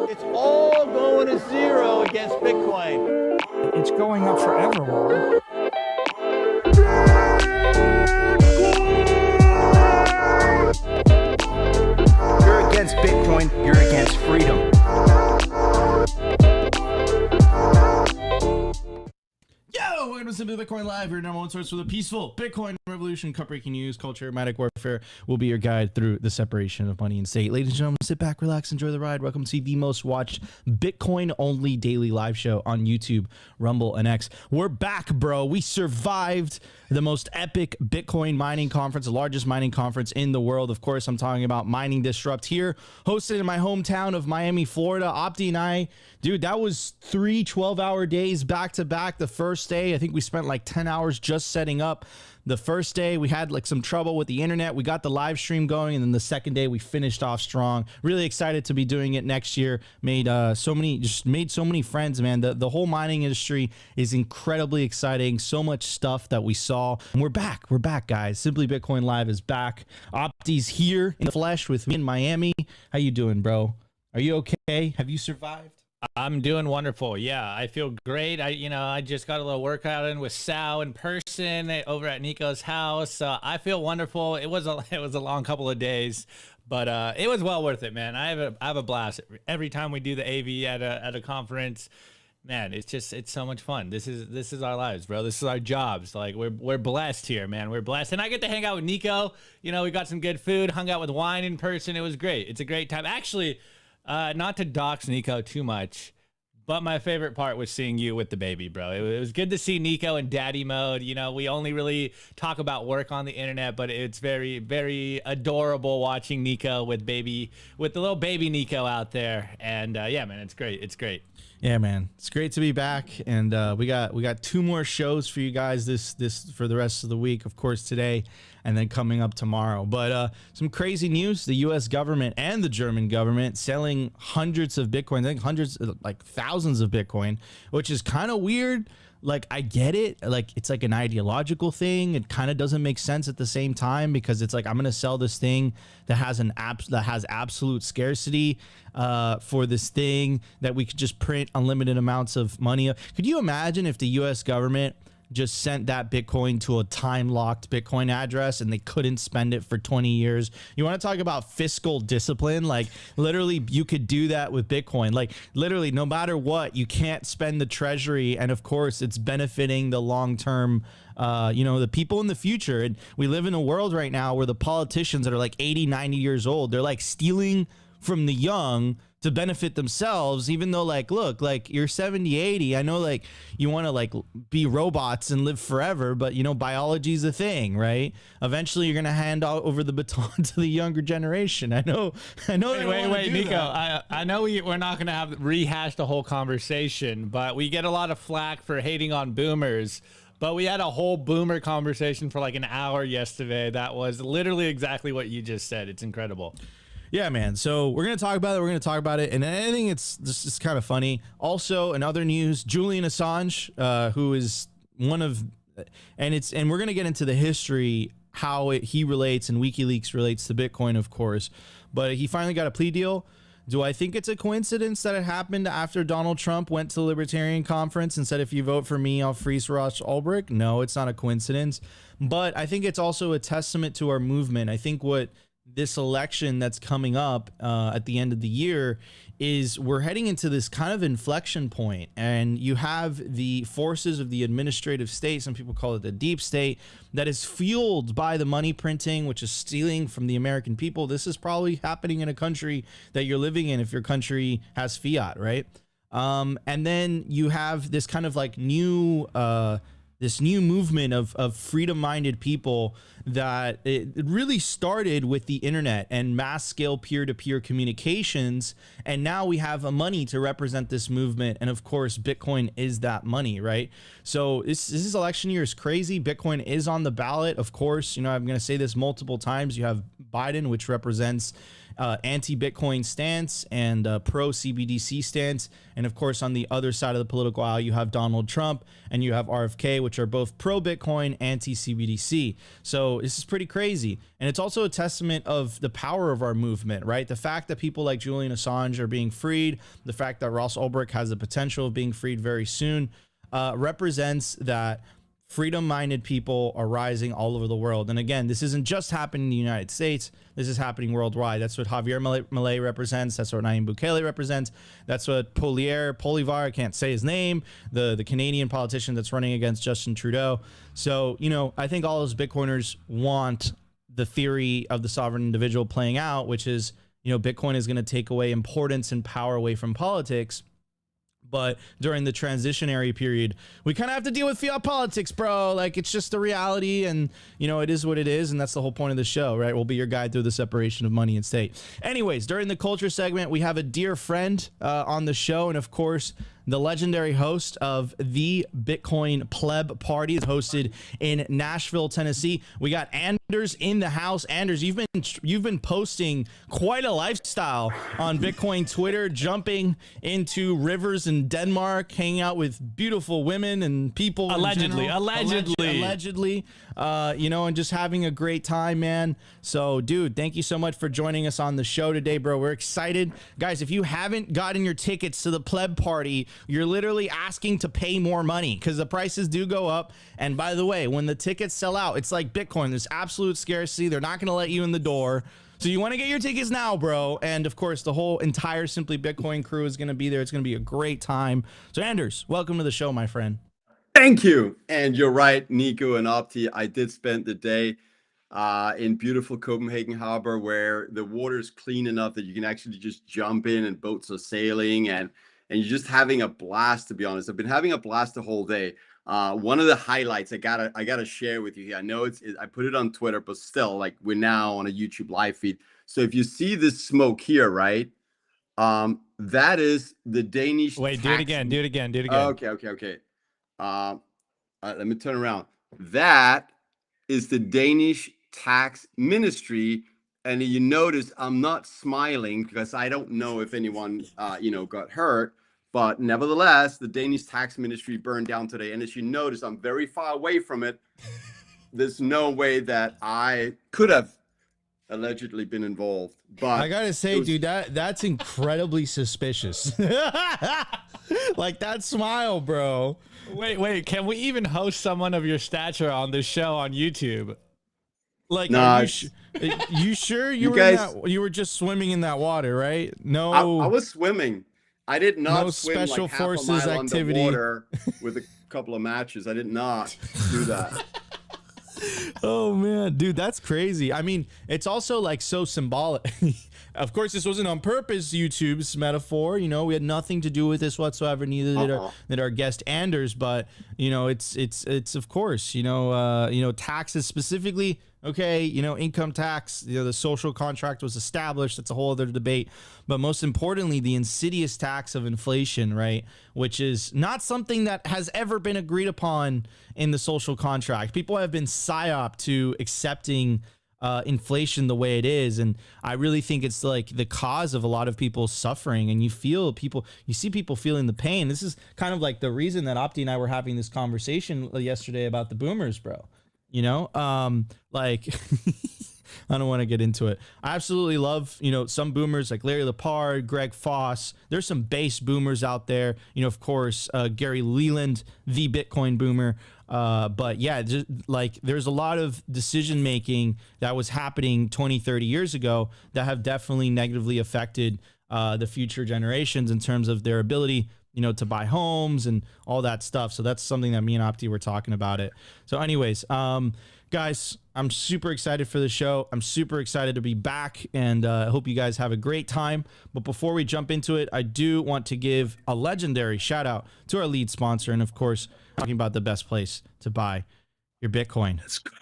It's all going to zero against Bitcoin. It's going up forever, Wally. You're against Bitcoin, you're against freedom. Yo, welcome to Simply Bitcoin Live, your number one source for the peaceful Bitcoin revolution, cut-breaking news, culture, matic warfare. Will be your guide through the separation of money and state. Ladies and gentlemen, sit back, relax, enjoy the ride. Welcome to the most watched Bitcoin-only daily live show on YouTube, Rumble, and X. We're back, bro. We survived the most epic Bitcoin mining conference, the largest mining conference in the world. Of course, I'm talking about Mining Disrupt here, hosted in my hometown of Miami, Florida. Opti and I, dude, that was 3 12-hour days back-to-back. The first day, I think we spent like 10 hours just setting up. The first day we had like some trouble with the internet. We got the live stream going, and then the second day we finished off strong. Really excited to be doing it next year. Made so many friends, man. The whole mining industry is incredibly exciting. So much stuff that we saw. And we're back, guys. Simply Bitcoin Live is back. Opti's here in the flesh with me in Miami. How you doing, bro? Are you okay? Have you survived? I'm doing wonderful. Yeah, I feel great. I just got a little workout in with Sal in person over at Nico's house. I feel wonderful. It was a long couple of days, but it was well worth it, man. I have a blast every time we do the AV at a conference. Man, it's so much fun. This is our lives, bro. This is our jobs. Like we're blessed here, man. We're blessed, and I get to hang out with Nico. You know, we got some good food, hung out with wine in person. It was great. It's a great time, actually. Not to dox Nico too much, but my favorite part was seeing you with the baby, bro. It was good to see Nico in daddy mode. You know, we only really talk about work on the internet, but it's very, very adorable watching Nico with the little baby Nico out there. And yeah, man, it's great. It's great. Yeah, man, it's great to be back, and we got 2 more shows for you guys this for the rest of the week. Of course, today and then coming up tomorrow. But some crazy news: the U.S. government and the German government selling hundreds of Bitcoin, I think hundreds, like thousands of Bitcoin, which is kind of weird. Like, I get it. Like, it's like an ideological thing. It kind of doesn't make sense at the same time, because it's like, I'm going to sell this thing that has absolute scarcity for this thing that we could just print unlimited amounts of money. Could you imagine if the U.S. government just sent that Bitcoin to a time-locked Bitcoin address and they couldn't spend it for 20 years? You want to talk about fiscal discipline? Like, literally, you could do that with Bitcoin. Like, literally, no matter what, you can't spend the treasury. And of course, it's benefiting the long-term, the people in the future. And we live in a world right now where the politicians that are like 80, 90 years old, they're like stealing from the young to benefit themselves, even though, like, look, like, you're 70, 80. I know, like, you want to like be robots and live forever, but biology is a thing, right? Eventually you're going to hand over the baton to the younger generation. I know. Wait, Nico, I know we're not going to have rehash the whole conversation, but we get a lot of flack for hating on boomers. But we had a whole boomer conversation for like an hour yesterday. That was literally exactly what you just said. It's incredible. Yeah, man. So we're going to talk about it. And I think it's kind of funny. Also, in other news, Julian Assange, who is one of, and we're going to get into the history, how he relates and WikiLeaks relates to Bitcoin, of course. But he finally got a plea deal. Do I think it's a coincidence that it happened after Donald Trump went to the Libertarian Conference and said, if you vote for me, I'll freeze Ross Ulbricht? No, it's not a coincidence. But I think it's also a testament to our movement. I think what this election that's coming up at the end of the year is we're heading into this kind of inflection point, and you have the forces of the administrative state, some people call it the deep state, that is fueled by the money printing, which is stealing from the American people. This is probably happening in a country that you're living in if your country has fiat, right? And then you have this kind of like new this new movement of freedom-minded people that it really started with the internet and mass-scale peer-to-peer communications, and now we have a money to represent this movement, and of course, Bitcoin is that money, right? So this election year is crazy. Bitcoin is on the ballot, of course. I'm going to say this multiple times. You have Biden, which represents anti-Bitcoin stance and pro-CBDC stance. And of course, on the other side of the political aisle, you have Donald Trump and you have RFK, which are both pro-Bitcoin, anti-CBDC. So this is pretty crazy. And it's also a testament of the power of our movement, right? The fact that people like Julian Assange are being freed, the fact that Ross Ulbricht has the potential of being freed very soon, represents that freedom-minded people are rising all over the world. And again, this isn't just happening in the United States. This is happening worldwide. That's what Javier Milei represents. That's what Nayib Bukele represents. That's what Polivar, I can't say his name, the Canadian politician that's running against Justin Trudeau. So, you know, I think all those Bitcoiners want the theory of the sovereign individual playing out, which is, you know, Bitcoin is going to take away importance and power away from politics. But during the transitionary period, we kind of have to deal with fiat politics, bro. Like, it's just the reality, and, you know, it is what it is, and that's the whole point of the show, right? We'll be your guide through the separation of money and state. Anyways, during the culture segment, we have a dear friend on the show, and of course, the legendary host of the Bitcoin Pleb Party is hosted in Nashville, Tennessee. We got Anders in the house. Anders, you've been posting quite a lifestyle on Bitcoin Twitter, jumping into rivers in Denmark, hanging out with beautiful women and people. Allegedly, you know, and just having a great time, man. So, dude, thank you so much for joining us on the show today, bro. We're excited. Guys, if you haven't gotten your tickets to the Pleb Party, you're literally asking to pay more money because the prices do go up. And by the way, when the tickets sell out, it's like Bitcoin. There's absolute scarcity. They're not going to let you in the door. So you want to get your tickets now, bro. And of course, the whole entire Simply Bitcoin crew is going to be there. It's going to be a great time. So Anders, welcome to the show, my friend. Thank you. And you're right, Nico and Opti. I did spend the day in beautiful Copenhagen Harbor, where the water is clean enough that you can actually just jump in and boats are sailing, and you're just having a blast, to be honest. I've been having a blast the whole day. One of the highlights I gotta share with you here. I know I put it on Twitter, but still, like, we're now on a YouTube live feed. So if you see this smoke here, right? That is the Danish. Wait, do it again. Okay. Let me turn around. That is the Danish tax ministry. And you notice I'm not smiling because I don't know if anyone, got hurt. But nevertheless, the Danish tax ministry burned down today. And as you notice, I'm very far away from it. There's no way that I could have allegedly been involved. But I gotta say, dude, that's incredibly suspicious. Like, that smile, bro. Wait, can we even host someone of your stature on this show on YouTube? Like, nah, you sure you were just swimming in that water, right? No, I was swimming. I did not swim special like half forces a mile activity underwater with a couple of matches. I did not do that. Oh man, dude, that's crazy. I mean, it's also like so symbolic. Of course, this wasn't on purpose, YouTube's metaphor. You know, we had nothing to do with this whatsoever. Neither did our guest Anders. But you know, it's of course, taxes specifically. Okay, income tax. The social contract was established. That's a whole other debate. But most importantly, the insidious tax of inflation, right? Which is not something that has ever been agreed upon in the social contract. People have been psyoped to accepting inflation the way it is, and I really think it's like the cause of a lot of people's suffering. And you see people feeling the pain. This is kind of like the reason that Opti and I were having this conversation yesterday about the boomers, bro. Like I don't want to get into it. I absolutely love, some boomers like Larry Lepard, Greg Foss. There's some base boomers out there. Of course, Gary Leland, the Bitcoin boomer. But yeah, just like there's a lot of decision making that was happening 20, 30 years ago that have definitely negatively affected the future generations in terms of their ability, to buy homes and all that stuff. So that's something that me and Opti were talking about it. So anyways, guys, I'm super excited for the show. I'm super excited to be back, and I hope you guys have a great time. But before we jump into it, I do want to give a legendary shout out to our lead sponsor. And of course, talking about the best place to buy your Bitcoin. Let's go.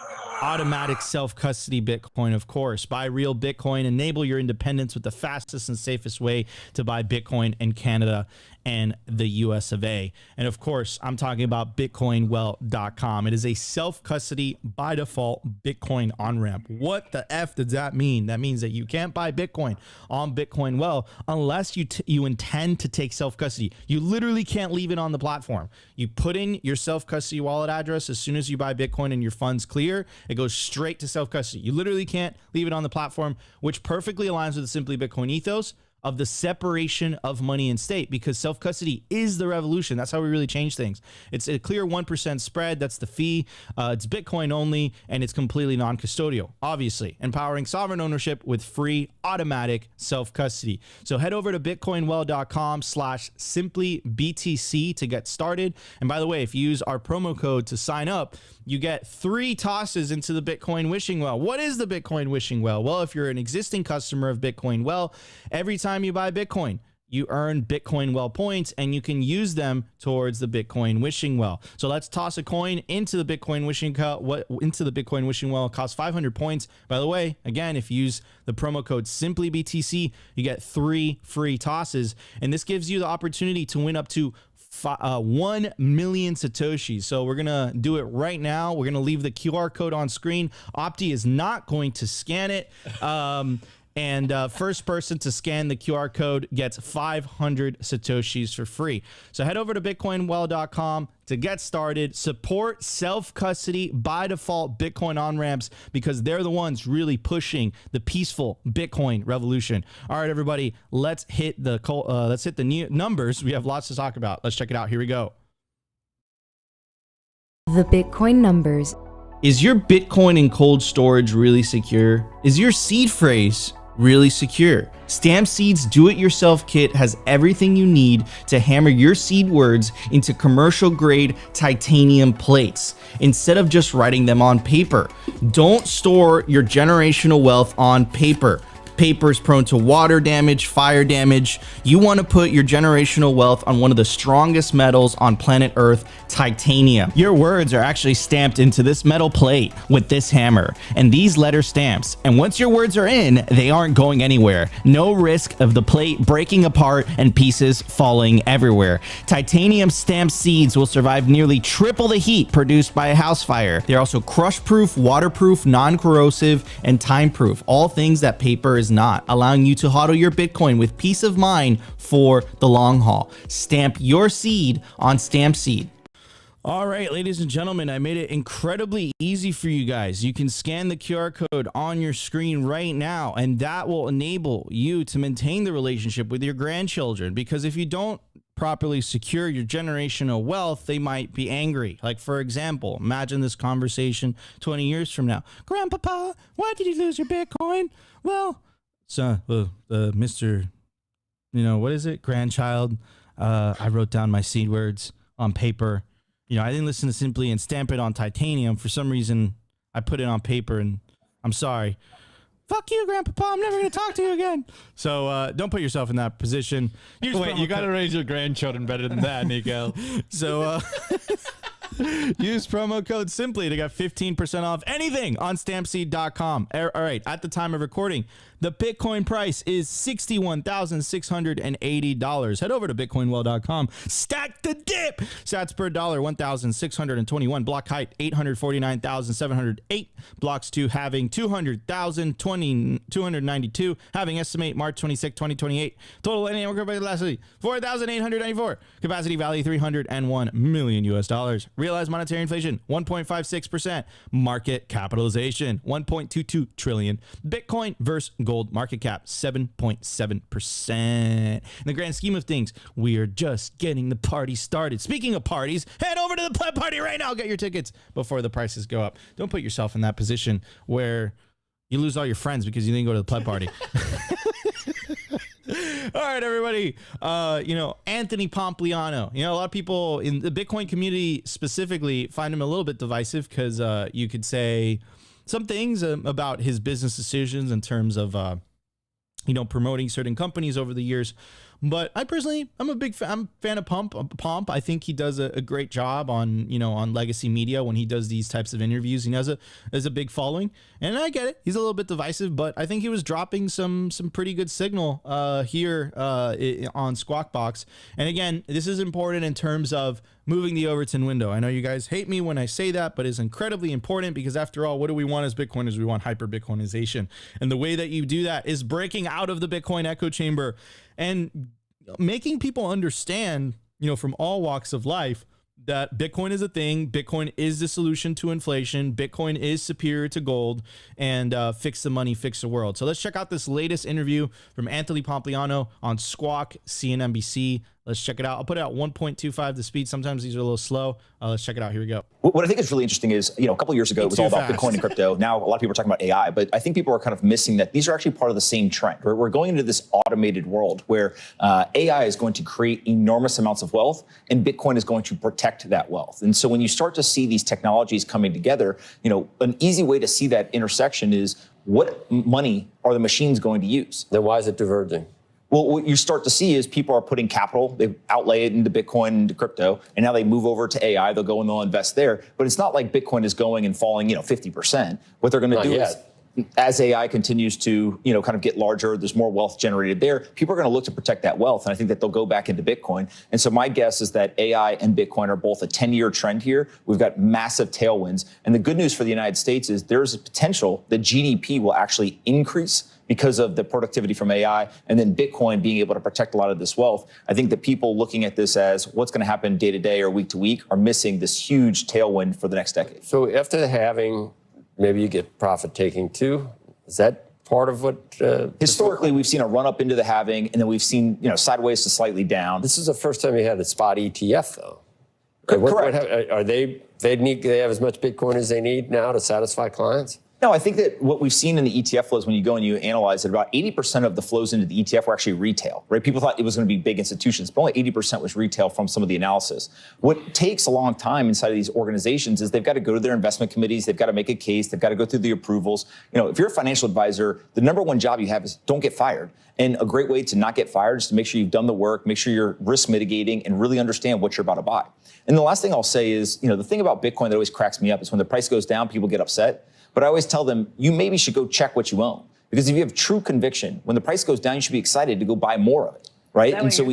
Automatic self-custody Bitcoin, of course. Buy real Bitcoin. Enable your independence with the fastest and safest way to buy Bitcoin in Canada and the US of A. And of course, I'm talking about bitcoinwell.com. It is a self-custody by default Bitcoin on-ramp. What the F does that mean? That means that you can't buy Bitcoin on Bitcoin Well unless you intend to take self-custody. You literally can't leave it on the platform. You put in your self-custody wallet address as soon as you buy Bitcoin and your funds clear, it goes straight to self-custody. You literally can't leave it on the platform, which perfectly aligns with the Simply Bitcoin ethos of the separation of money and state, because self-custody is the revolution. That's how we really change things. It's a clear 1% spread. That's the fee. It's Bitcoin only, and it's completely non-custodial, obviously, empowering sovereign ownership with free automatic self-custody. So head over to bitcoinwell.com/simplybtc to get started. And by the way, if you use our promo code to sign up, you get 3 tosses into the Bitcoin wishing well. What is the Bitcoin wishing well? Well, if you're an existing customer of Bitcoin Well, every time you buy Bitcoin, you earn Bitcoin Well points, and you can use them towards the Bitcoin wishing well. So let's toss a coin into the Bitcoin wishing well. It costs 500 points. By the way, again, if you use the promo code SimplyBTC, you get 3 free tosses, and this gives you the opportunity to win up to 1 million Satoshis. So we're going to do it right now. We're going to leave the QR code on screen. Opti is not going to scan it. And first person to scan the QR code gets 500 Satoshis for free. So head over to bitcoinwell.com to get started. Support self-custody by default Bitcoin on-ramps, because they're the ones really pushing the peaceful Bitcoin revolution. All right, everybody, let's hit the new numbers. We have lots to talk about. Let's check it out. Here we go. The Bitcoin numbers. Is your Bitcoin in cold storage really secure? Is your seed phrase really secure? Stamp Seed's do-it-yourself kit has everything you need to hammer your seed words into commercial-grade titanium plates instead of just writing them on paper. Don't store your generational wealth on paper. Paper is prone to water damage, fire damage. You want to put your generational wealth on one of the strongest metals on planet Earth, titanium. Your words are actually stamped into this metal plate with this hammer and these letter stamps. And once your words are in, they aren't going anywhere. No risk of the plate breaking apart and pieces falling everywhere. Titanium stamped seeds will survive nearly triple the heat produced by a house fire. They're also crush-proof, waterproof, non-corrosive, and time-proof. All things that paper is not, allowing you to hodl your Bitcoin with peace of mind for the long haul. Stamp your seed on Stamp Seed. All right, ladies and gentlemen, I made it incredibly easy for you guys. You can scan the QR code on your screen right now, and that will enable you to maintain the relationship with your grandchildren, because if you don't properly secure your generational wealth, they might be angry. Like, for example, imagine this conversation 20 years from now. Grandpapa, why did you lose your Bitcoin? Well, so Mr. What is it? Grandchild. I wrote down my seed words on paper. I didn't listen to Simply and stamp it on titanium. For some reason, I put it on paper, and I'm sorry. Fuck you, Grandpapa. I'm never going to talk to you again. So don't put yourself in that position. Wait, you got to raise your grandchildren better than that, Nico. So use promo code Simply to get 15% off anything on stampseed.com. All right, at the time of recording, the Bitcoin price is $61,680. Head over to bitcoinwell.com. Stack the dip. Sats per dollar, 1,621. Block height, 849,708. Blocks to halving, 200,292. Halving estimate, March 26, 2028. Total annual capacity, 4,894. Capacity value, $301 million US dollars. Realized monetary inflation, 1.56%. Market capitalization, 1.22 trillion. Bitcoin versus gold market cap, 7.7%. In the grand scheme of things, we are just getting the party started. Speaking of parties, head over to the pleb party right now. Get your tickets before the prices go up. Don't put yourself in that position where you lose all your friends because you didn't go to the pleb party. All right, everybody. Anthony Pompliano. A lot of people in the Bitcoin community specifically find him a little bit divisive because you could say some things about his business decisions in terms of, promoting certain companies over the years. But I personally, I'm a fan of Pomp. I think he does a great job on, on legacy media when he does these types of interviews. He has a big following, and I get it. He's a little bit divisive, but I think he was dropping some pretty good signal here on Squawk Box. And again, this is important in terms of moving the Overton window. I know you guys hate me when I say that, but it's incredibly important because after all, what do we want as Bitcoiners? We want hyper Bitcoinization. And the way that you do that is breaking out of the Bitcoin echo chamber and making people understand, from all walks of life, that Bitcoin is a thing. Bitcoin is the solution to inflation. Bitcoin is superior to gold, and fix the money, fix the world. So let's check out this latest interview from Anthony Pompliano on Squawk CNBC. Let's check it out. I'll put it at 1.25 the speed. Sometimes these are a little slow. Let's check it out. Here we go. What I think is really interesting is, a couple of years ago, it was all about Bitcoin and crypto. Now, a lot of people are talking about AI, but I think people are kind of missing that these are actually part of the same trend. We're going into this automated world where AI is going to create enormous amounts of wealth, and Bitcoin is going to protect that wealth. And so when you start to see these technologies coming together, an easy way to see that intersection is what money are the machines going to use? Then why is it diverging? Well, what you start to see is people are putting capital, they outlay it into Bitcoin, into crypto, and now they move over to AI, they'll go and they'll invest there. But it's not like Bitcoin is going and falling, 50%. What they're going to do is, as AI continues to, kind of get larger, there's more wealth generated there, people are going to look to protect that wealth. And I think that they'll go back into Bitcoin. And so my guess is that AI and Bitcoin are both a 10-year trend here. We've got massive tailwinds. And the good news for the United States is there's a potential that GDP will actually increase because of the productivity from AI, and then Bitcoin being able to protect a lot of this wealth. I think that people looking at this as what's going to happen day to day or week to week are missing this huge tailwind for the next decade. So after the halving, maybe you get profit taking too. Is that part of what? Historically, we've seen a run up into the halving, and then we've seen sideways to slightly down. This is the first time you had a spot ETF, though. Correct. Are they have as much Bitcoin as they need now to satisfy clients? No, I think that what we've seen in the ETF flows, when you go and you analyze it, about 80% of the flows into the ETF were actually retail, right? People thought it was going to be big institutions, but only 80% was retail from some of the analysis. What takes a long time inside of these organizations is they've got to go to their investment committees, they've got to make a case, they've got to go through the approvals. If you're a financial advisor, the number one job you have is don't get fired. And a great way to not get fired is to make sure you've done the work, make sure you're risk mitigating, and really understand what you're about to buy. And the last thing I'll say is, the thing about Bitcoin that always cracks me up is when the price goes down, people get upset. But I always tell them, you maybe should go check what you own. Because if you have true conviction, when the price goes down, you should be excited to go buy more of it, right? And so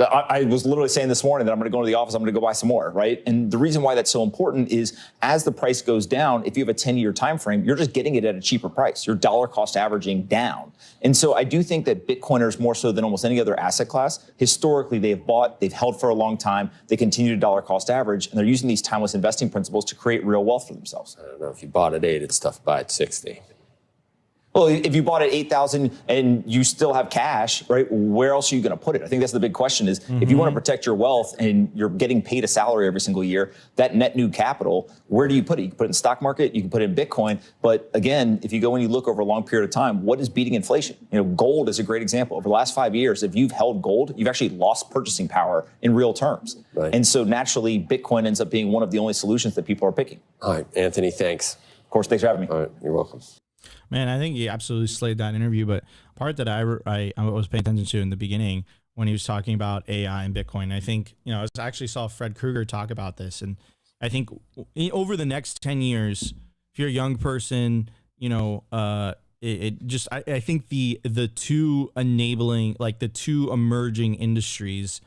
I was literally saying this morning that I'm going to go to the office, I'm going to go buy some more, right? And the reason why that's so important is as the price goes down, if you have a 10-year time frame, you're just getting it at a cheaper price. Your dollar cost averaging down. And so I do think that Bitcoiners, more so than almost any other asset class, historically they've bought, they've held for a long time, they continue to dollar cost average, and they're using these timeless investing principles to create real wealth for themselves. I don't know, if you bought at 8, it's tough to buy at 60. Well, if you bought at 8,000 and you still have cash, right, where else are you going to put it? I think that's the big question is if you want to protect your wealth and you're getting paid a salary every single year, that net new capital, where do you put it? You can put it in the stock market, you can put it in Bitcoin. But again, if you go and you look over a long period of time, what is beating inflation? Gold is a great example. Over the last 5 years, if you've held gold, you've actually lost purchasing power in real terms. Right. And so naturally, Bitcoin ends up being one of the only solutions that people are picking. All right, Anthony, thanks. Of course, thanks for having me. All right, you're welcome. Man, I think he absolutely slayed that interview. But part that I was paying attention to in the beginning when he was talking about AI and Bitcoin, I think, I actually saw Fred Krueger talk about this. And I think over the next 10 years, if you're a young person, I think the two enabling, like the two emerging industries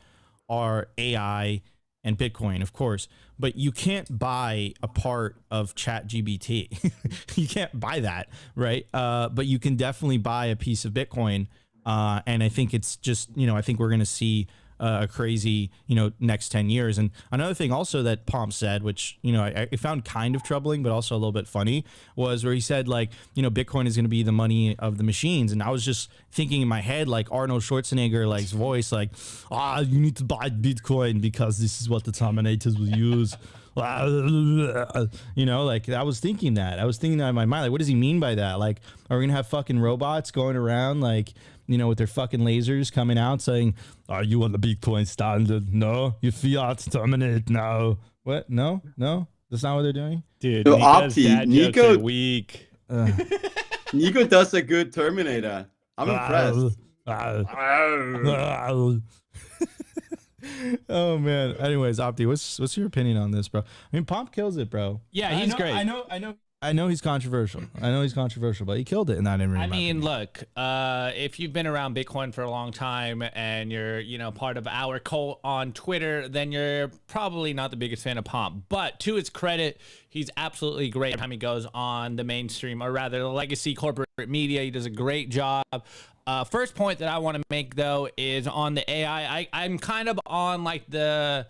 are AI and Bitcoin, of course, but you can't buy a part of ChatGPT. You can't buy that, right? But you can definitely buy a piece of Bitcoin. And I think it's just, I think we're going to see a crazy, next 10 years. And another thing also that Pomp said, which, I found kind of troubling, but also a little bit funny, was where he said, like, Bitcoin is going to be the money of the machines. And I was just thinking in my head, like Arnold Schwarzenegger, like voice, like, you need to buy Bitcoin because this is what the Terminators will use. Like I was thinking that in my mind, like, what does he mean by that? Like, are we going to have fucking robots going around, like, with their fucking lasers coming out saying, are you on the Bitcoin standard? No, you fiat terminate now. What? No, that's not what they're doing. Dude, So Nico's Opti, dad jokes Nico- are weak. Nico does a good Terminator. I'm impressed. Oh man. Anyways, Opti, what's your opinion on this, bro? I mean, Pomp kills it, bro. Yeah, he's great. I know he's controversial. But he killed it, and that didn't really I matter. mean, look, if you've been around Bitcoin for a long time and you're, part of our cult on Twitter, then you're probably not the biggest fan of Pomp. But to his credit, he's absolutely great every time he goes on the mainstream, or rather the legacy corporate media. He does a great job. First point that I want to make, though, is on the AI. I'm kind of on like the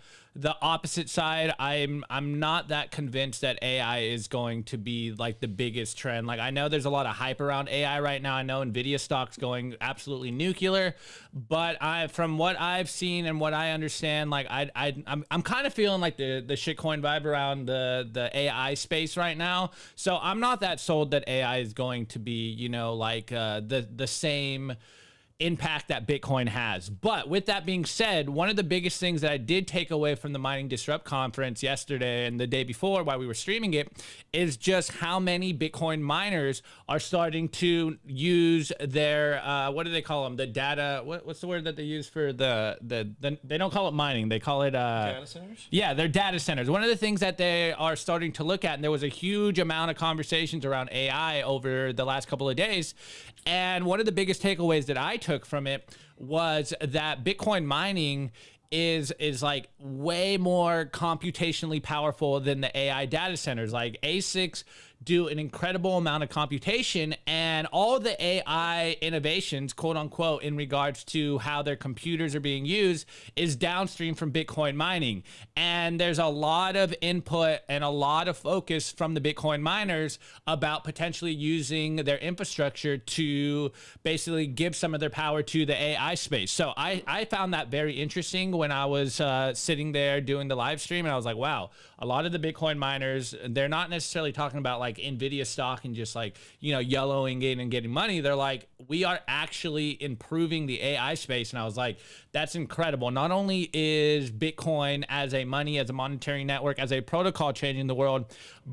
opposite side. I'm not that convinced that AI is going to be like the biggest trend. Like, I know there's a lot of hype around AI right now. I know Nvidia stock's going absolutely nuclear, but from what I've seen and what I understand, like I'm kind of feeling like the shitcoin vibe around the AI space right now. So I'm not that sold that AI is going to be, the same impact that Bitcoin has. But with that being said, one of the biggest things that I did take away from the Mining Disrupt conference yesterday and the day before while we were streaming it is just how many Bitcoin miners are starting to use their what do they call them? The data. What's the word that they use for the they don't call it mining. They call it data centers. Yeah, they're data centers. One of the things that they are starting to look at, and there was a huge amount of conversations around AI over the last couple of days, and one of the biggest takeaways that I took from it was that Bitcoin mining is like way more computationally powerful than the AI data centers. Like ASICs do an incredible amount of computation, and all the AI innovations, quote unquote, in regards to how their computers are being used is downstream from Bitcoin mining. And there's a lot of input and a lot of focus from the Bitcoin miners about potentially using their infrastructure to basically give some of their power to the AI space. So I found that very interesting when I was sitting there doing the live stream, and I was like, wow, a lot of the Bitcoin miners, they're not necessarily talking about like Nvidia stock and just like, yellowing in and getting money. They're like, we are actually improving the AI space. And I was like, that's incredible. Not only is Bitcoin as a money, as a monetary network, as a protocol changing the world,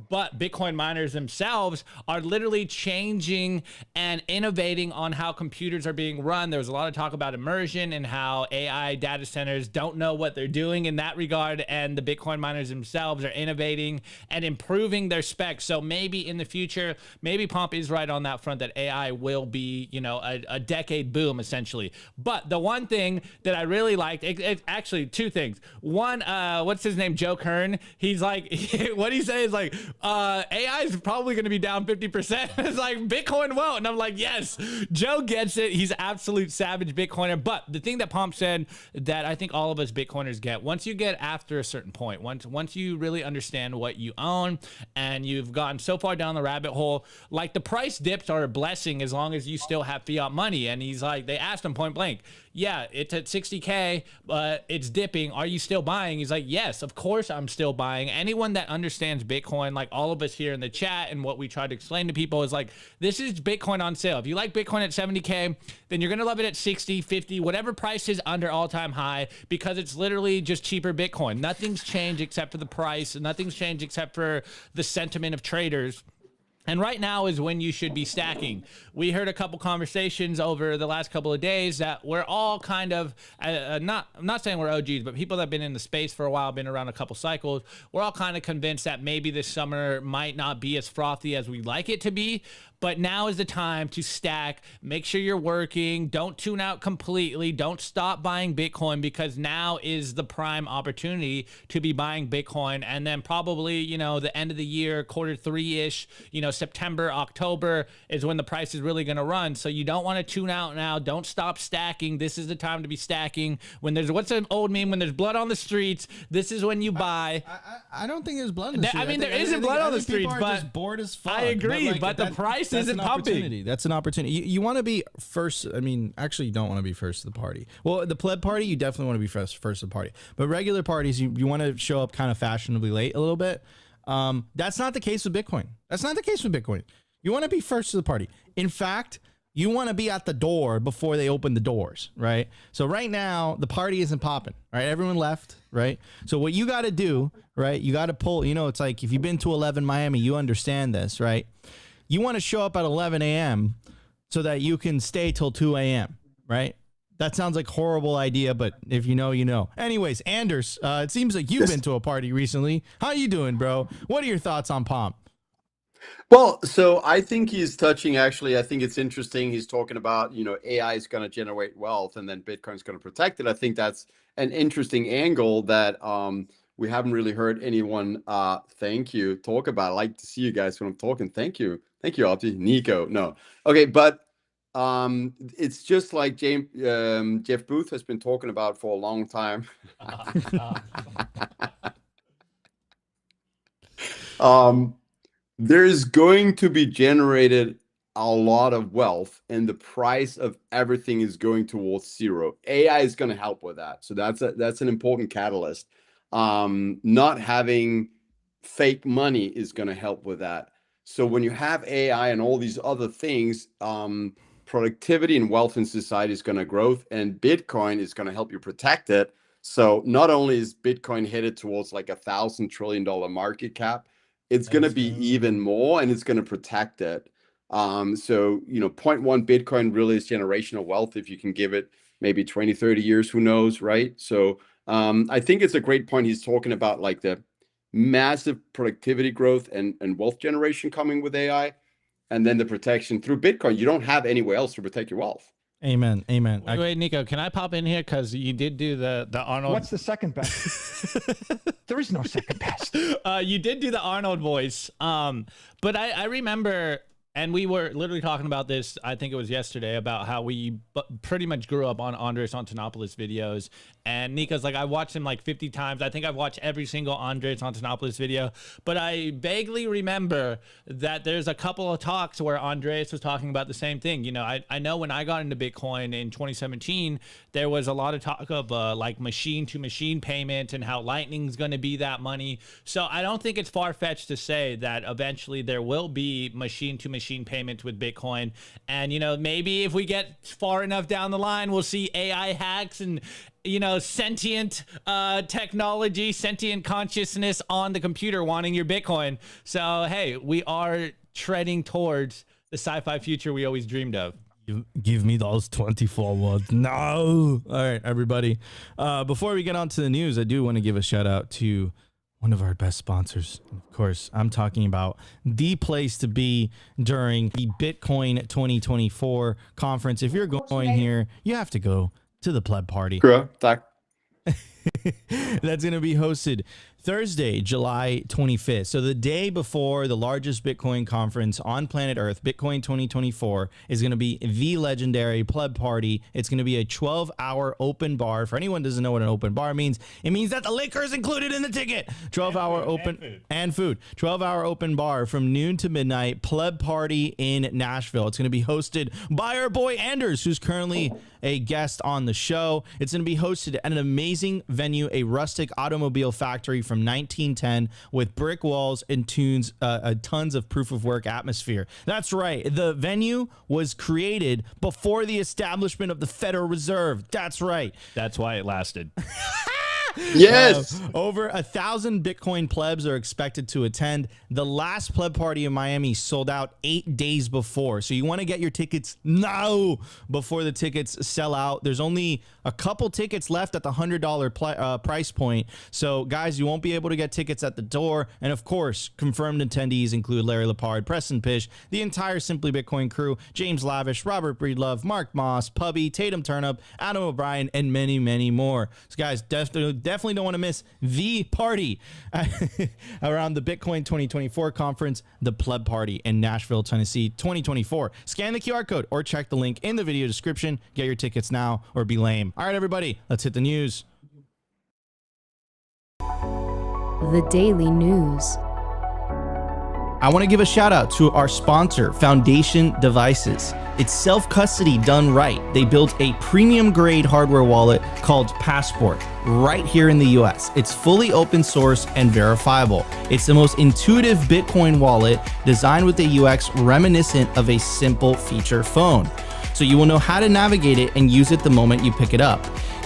but Bitcoin miners themselves are literally changing and innovating on how computers are being run. There was a lot of talk about immersion and how AI data centers don't know what they're doing in that regard. And the Bitcoin miners themselves are innovating and improving their specs. So maybe in the future, maybe Pomp is right on that front that AI will be, a decade boom essentially. But the one thing that I really liked, actually two things. One, what's his name? Joe Kern. He's like, what he says is like, AI is probably going to be down 50%. It's like Bitcoin won't. And I'm like, yes, Joe gets it. He's absolute savage Bitcoiner. But the thing that Pomp said that I think all of us Bitcoiners get, once you get after a certain point, once you really understand what you own and you've gotten so far down the rabbit hole, like the price dips are a blessing as long as you still have fiat money. And he's like, they asked him point blank, yeah, it's at 60K, but it's dipping. Are you still buying? He's like, yes, of course I'm still buying. Anyone that understands Bitcoin, like all of us here in the chat, and what we try to explain to people is like, this is Bitcoin on sale. If you like Bitcoin at 70K, then you're going to love it at 60, 50, whatever price is under all-time high, because it's literally just cheaper Bitcoin. Nothing's changed except for the price. Nothing's changed except for the sentiment of traders. And right now is when you should be stacking. We heard a couple conversations over the last couple of days that we're all kind of, I'm not saying we're OGs, but people that have been in the space for a while, been around a couple cycles, we're all kind of convinced that maybe this summer might not be as frothy as we'd like it to be. But now is the time to stack. Make sure you're working. Don't tune out completely. Don't stop buying Bitcoin, because now is the prime opportunity to be buying Bitcoin. And then probably, the end of the year, quarter three-ish, September, October is when the price is really going to run. So you don't want to tune out now. Don't stop stacking. This is the time to be stacking. When there's, what's an old meme? When there's blood on the streets, this is when you buy. I don't think there's blood on the streets. I mean, there isn't blood on the streets, but just bored as fuck. I agree, but the price isn't pumping. That's an opportunity. You want to be first. I mean, actually, you don't want to be first to the party. Well, the pleb party, you definitely want to be first to the party. But regular parties, you want to show up kind of fashionably late a little bit. That's not the case with Bitcoin. You want to be first to the party. In fact, you want to be at the door before they open the doors, right? So right now, the party isn't popping, right? Everyone left, right? So what you got to do, right? You got to pull, it's like if you've been to 11 Miami, you understand this, right? You want to show up at 11 a.m. so that you can stay till 2 a.m., right? That sounds like a horrible idea, but if you know, you know. Anyways, Anders, it seems like you've been to a party recently. How you doing, bro? What are your thoughts on Pomp? Well, so I think he's touching, actually, I think it's interesting. He's talking about, AI is going to generate wealth and then Bitcoin's going to protect it. I think that's an interesting angle that we haven't really heard anyone, thank you, talk about. I like to see you guys when I'm talking. Thank you. Thank you, Opti. Nico. No. Okay, but it's just like Jeff Booth has been talking about for a long time. There's going to be generated a lot of wealth and the price of everything is going towards zero. AI is going to help with that. So that's an important catalyst. Not having fake money is going to help with that. So when you have AI and all these other things, productivity and wealth in society is going to grow, and Bitcoin is going to help you protect it. So not only is Bitcoin headed towards like $1,000 trillion market cap, it's going to be even more, and it's going to protect it. So, 0.1 Bitcoin really is generational wealth if you can give it maybe 20, 30 years, who knows, right? So I think it's a great point. He's talking about like the massive productivity growth and wealth generation coming with AI, and then the protection through Bitcoin. You don't have anywhere else to protect your wealth. Amen. Amen. Wait, Nico, can I pop in here? Because you did do the Arnold. What's the second best? There is no second best. You did do the Arnold voice. But I remember, and we were literally talking about this, I think it was yesterday, about how we pretty much grew up on Andres Antonopoulos videos. And Nico's like, I watched him like 50 times. I think I've watched every single Andres Antonopoulos video. But I vaguely remember that there's a couple of talks where Andres was talking about the same thing. I know when I got into Bitcoin in 2017, there was a lot of talk of like machine-to-machine payment and how Lightning's going to be that money. So I don't think it's far-fetched to say that eventually there will be machine-to-machine payment with Bitcoin. And, maybe if we get far enough down the line, we'll see AI hacks and sentient technology, sentient consciousness on the computer wanting your Bitcoin. So, hey, we are treading towards the sci-fi future we always dreamed of. Give me those 24 words. No. All right, everybody. Before we get on to the news, I do want to give a shout out to one of our best sponsors. Of course, I'm talking about the place to be during the Bitcoin 2024 conference. If you're going here, you have to go to the pleb party. That's going to be hosted Thursday, July 25th. So the day before the largest Bitcoin conference on planet Earth, Bitcoin 2024, is going to be the legendary pleb party. It's going to be a 12-hour open bar. For anyone who doesn't know what an open bar means, it means that the liquor is included in the ticket. 12-hour open and food. 12-hour open bar from noon to midnight. Pleb party in Nashville. It's going to be hosted by our boy Anders, who's currently a guest on the show. It's going to be hosted at an amazing venue, a rustic automobile factory from 1910 with brick walls and tons of proof of work atmosphere. That's right. The venue was created before the establishment of the Federal Reserve. That's right. That's why it lasted. Yes. Over 1,000 Bitcoin plebs are expected to attend. The last pleb party in Miami sold out 8 days before. So you want to get your tickets now before the tickets sell out. There's only a couple tickets left at the $100 price point. So guys, you won't be able to get tickets at the door. And of course, confirmed attendees include Larry Lepard, Preston Pish, the entire Simply Bitcoin crew, James Lavish, Robert Breedlove, Mark Moss, Pubby, Tatum Turnup, Adam O'Brien, and many, many more. So guys, definitely don't want to miss the party around the Bitcoin 2024 conference, the pleb party in Nashville, Tennessee 2024. Scan the QR code or check the link in the video description. Get your tickets now or be lame. All right, everybody, let's hit the news. The Daily News. I want to give a shout out to our sponsor, Foundation Devices. It's self-custody done right. They built a premium grade hardware wallet called Passport right here in the US. It's fully open source and verifiable. It's the most intuitive Bitcoin wallet designed with a UX reminiscent of a simple feature phone. So you will know how to navigate it and use it the moment you pick it up.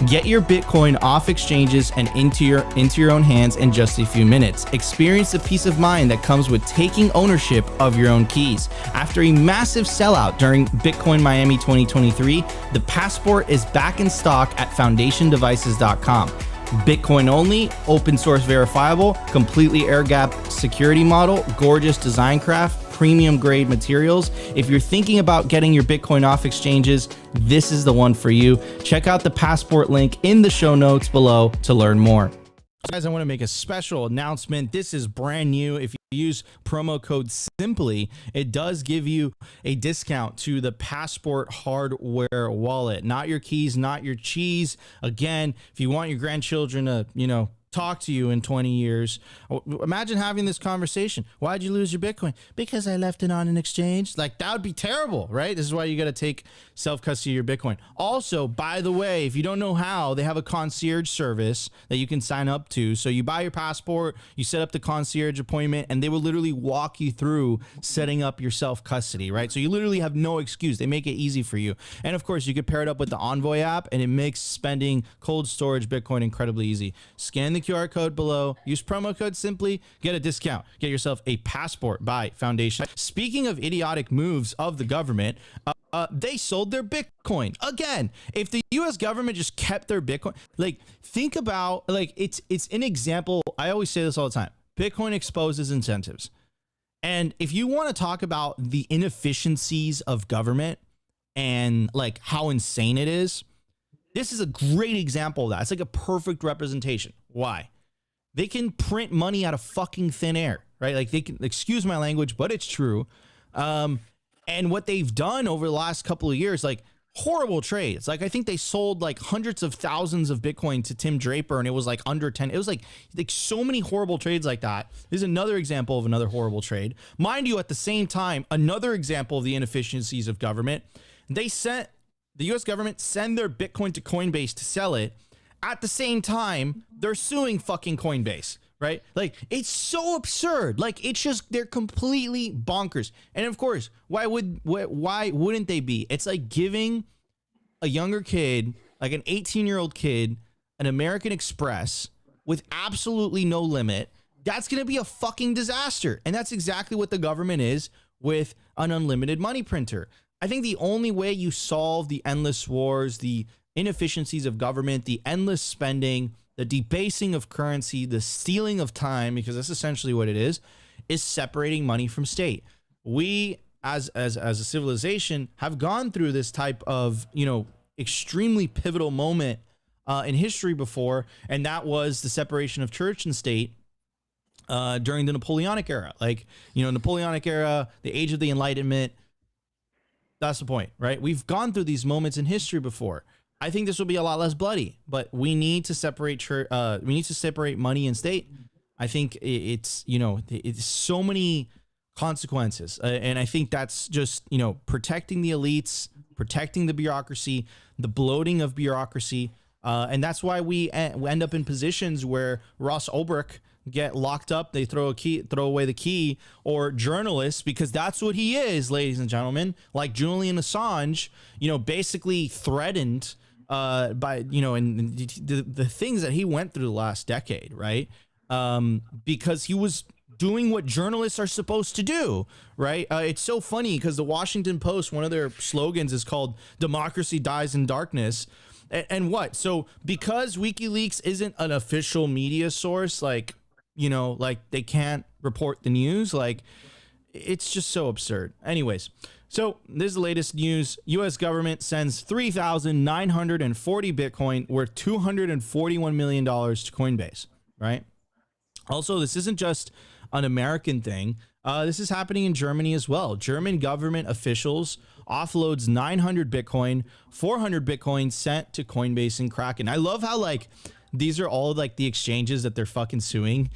Get your Bitcoin off exchanges and into your own hands in just a few minutes. Experience the peace of mind that comes with taking ownership of your own keys. After a massive sellout during Bitcoin Miami 2023, the Passport is back in stock at foundationdevices.com. Bitcoin only, open source verifiable, completely air-gapped security model, gorgeous design craft, premium grade materials. If you're thinking about getting your Bitcoin off exchanges, this is the one for you. Check out the Passport link in the show notes below to learn more. Guys, I want to make a special announcement. This is brand new. If you use promo code SIMPLY, it does give you a discount to the Passport hardware wallet. Not your keys, not your cheese. Again, if you want your grandchildren to, talk to you in 20 years. Imagine having this conversation. Why'd you lose your Bitcoin? Because I left it on an exchange. Like, that would be terrible, right? This is why you got to take self-custody of your Bitcoin. Also, by the way, if you don't know how, they have a concierge service that you can sign up to. So you buy your Passport, you set up the concierge appointment, and they will literally walk you through setting up your self-custody, right? So you literally have no excuse. They make it easy for you. And of course, you could pair it up with the Envoy app, and it makes spending cold storage Bitcoin incredibly easy. Scan the QR code below, use promo code SIMPLY, get a discount, get yourself a Passport by Foundation. Speaking of idiotic moves of the government, they sold their Bitcoin again. If the US government just kept their Bitcoin, like, think about, like, it's an example. I always say this all the time. Bitcoin exposes incentives. And if you want to talk about the inefficiencies of government and like how insane it is, this is a great example of that. It's like a perfect representation. Why? They can print money out of fucking thin air, right? Like, they can, excuse my language, but it's true. And what they've done over the last couple of years, like, horrible trades. Like, I think they sold like hundreds of thousands of Bitcoin to Tim Draper, and it was like under 10. It was like so many horrible trades like that. This is another example of another horrible trade. Mind you, at the same time, another example of the inefficiencies of government. The US government send their Bitcoin to Coinbase to sell it. At the same time, they're suing fucking Coinbase, right? Like, it's so absurd. Like, it's just, they're completely bonkers. And of course, why wouldn't they be? It's like giving a younger kid, like an 18-year-old kid, an American Express with absolutely no limit. That's going to be a fucking disaster. And that's exactly what the government is with an unlimited money printer. I think the only way you solve the endless wars, the inefficiencies of government, the endless spending, the debasing of currency, the stealing of time, because that's essentially what it is separating money from state. We, as a civilization, have gone through this type of, extremely pivotal moment in history before, and that was the separation of church and state during the Napoleonic era. Like, Napoleonic era, the age of the Enlightenment. That's the point, right? We've gone through these moments in history before. I think this will be a lot less bloody, but we need to separate church. We need to separate money and state. I think it's so many consequences, and I think that's just protecting the elites, protecting the bureaucracy, the bloating of bureaucracy, and that's why we end up in positions where Ross Ulbricht get locked up, they throw away the key, or journalists, because that's what he is, ladies and gentlemen, like Julian Assange, basically threatened by, and the things that he went through the last decade, right? Because he was doing what journalists are supposed to do, right? It's so funny because the Washington Post, one of their slogans is called "Democracy Dies in Darkness." And what? So because WikiLeaks isn't an official media source, like they can't report the news, like, it's just so absurd. Anyways, so this is the latest news. U.S. government sends 3,940 Bitcoin worth $241 million to Coinbase, right? Also, this isn't just an American thing. This is happening in Germany as well. German government officials offloads 900 Bitcoin, 400 Bitcoin sent to Coinbase and Kraken. I love how, like, these are all like the exchanges that they're fucking suing.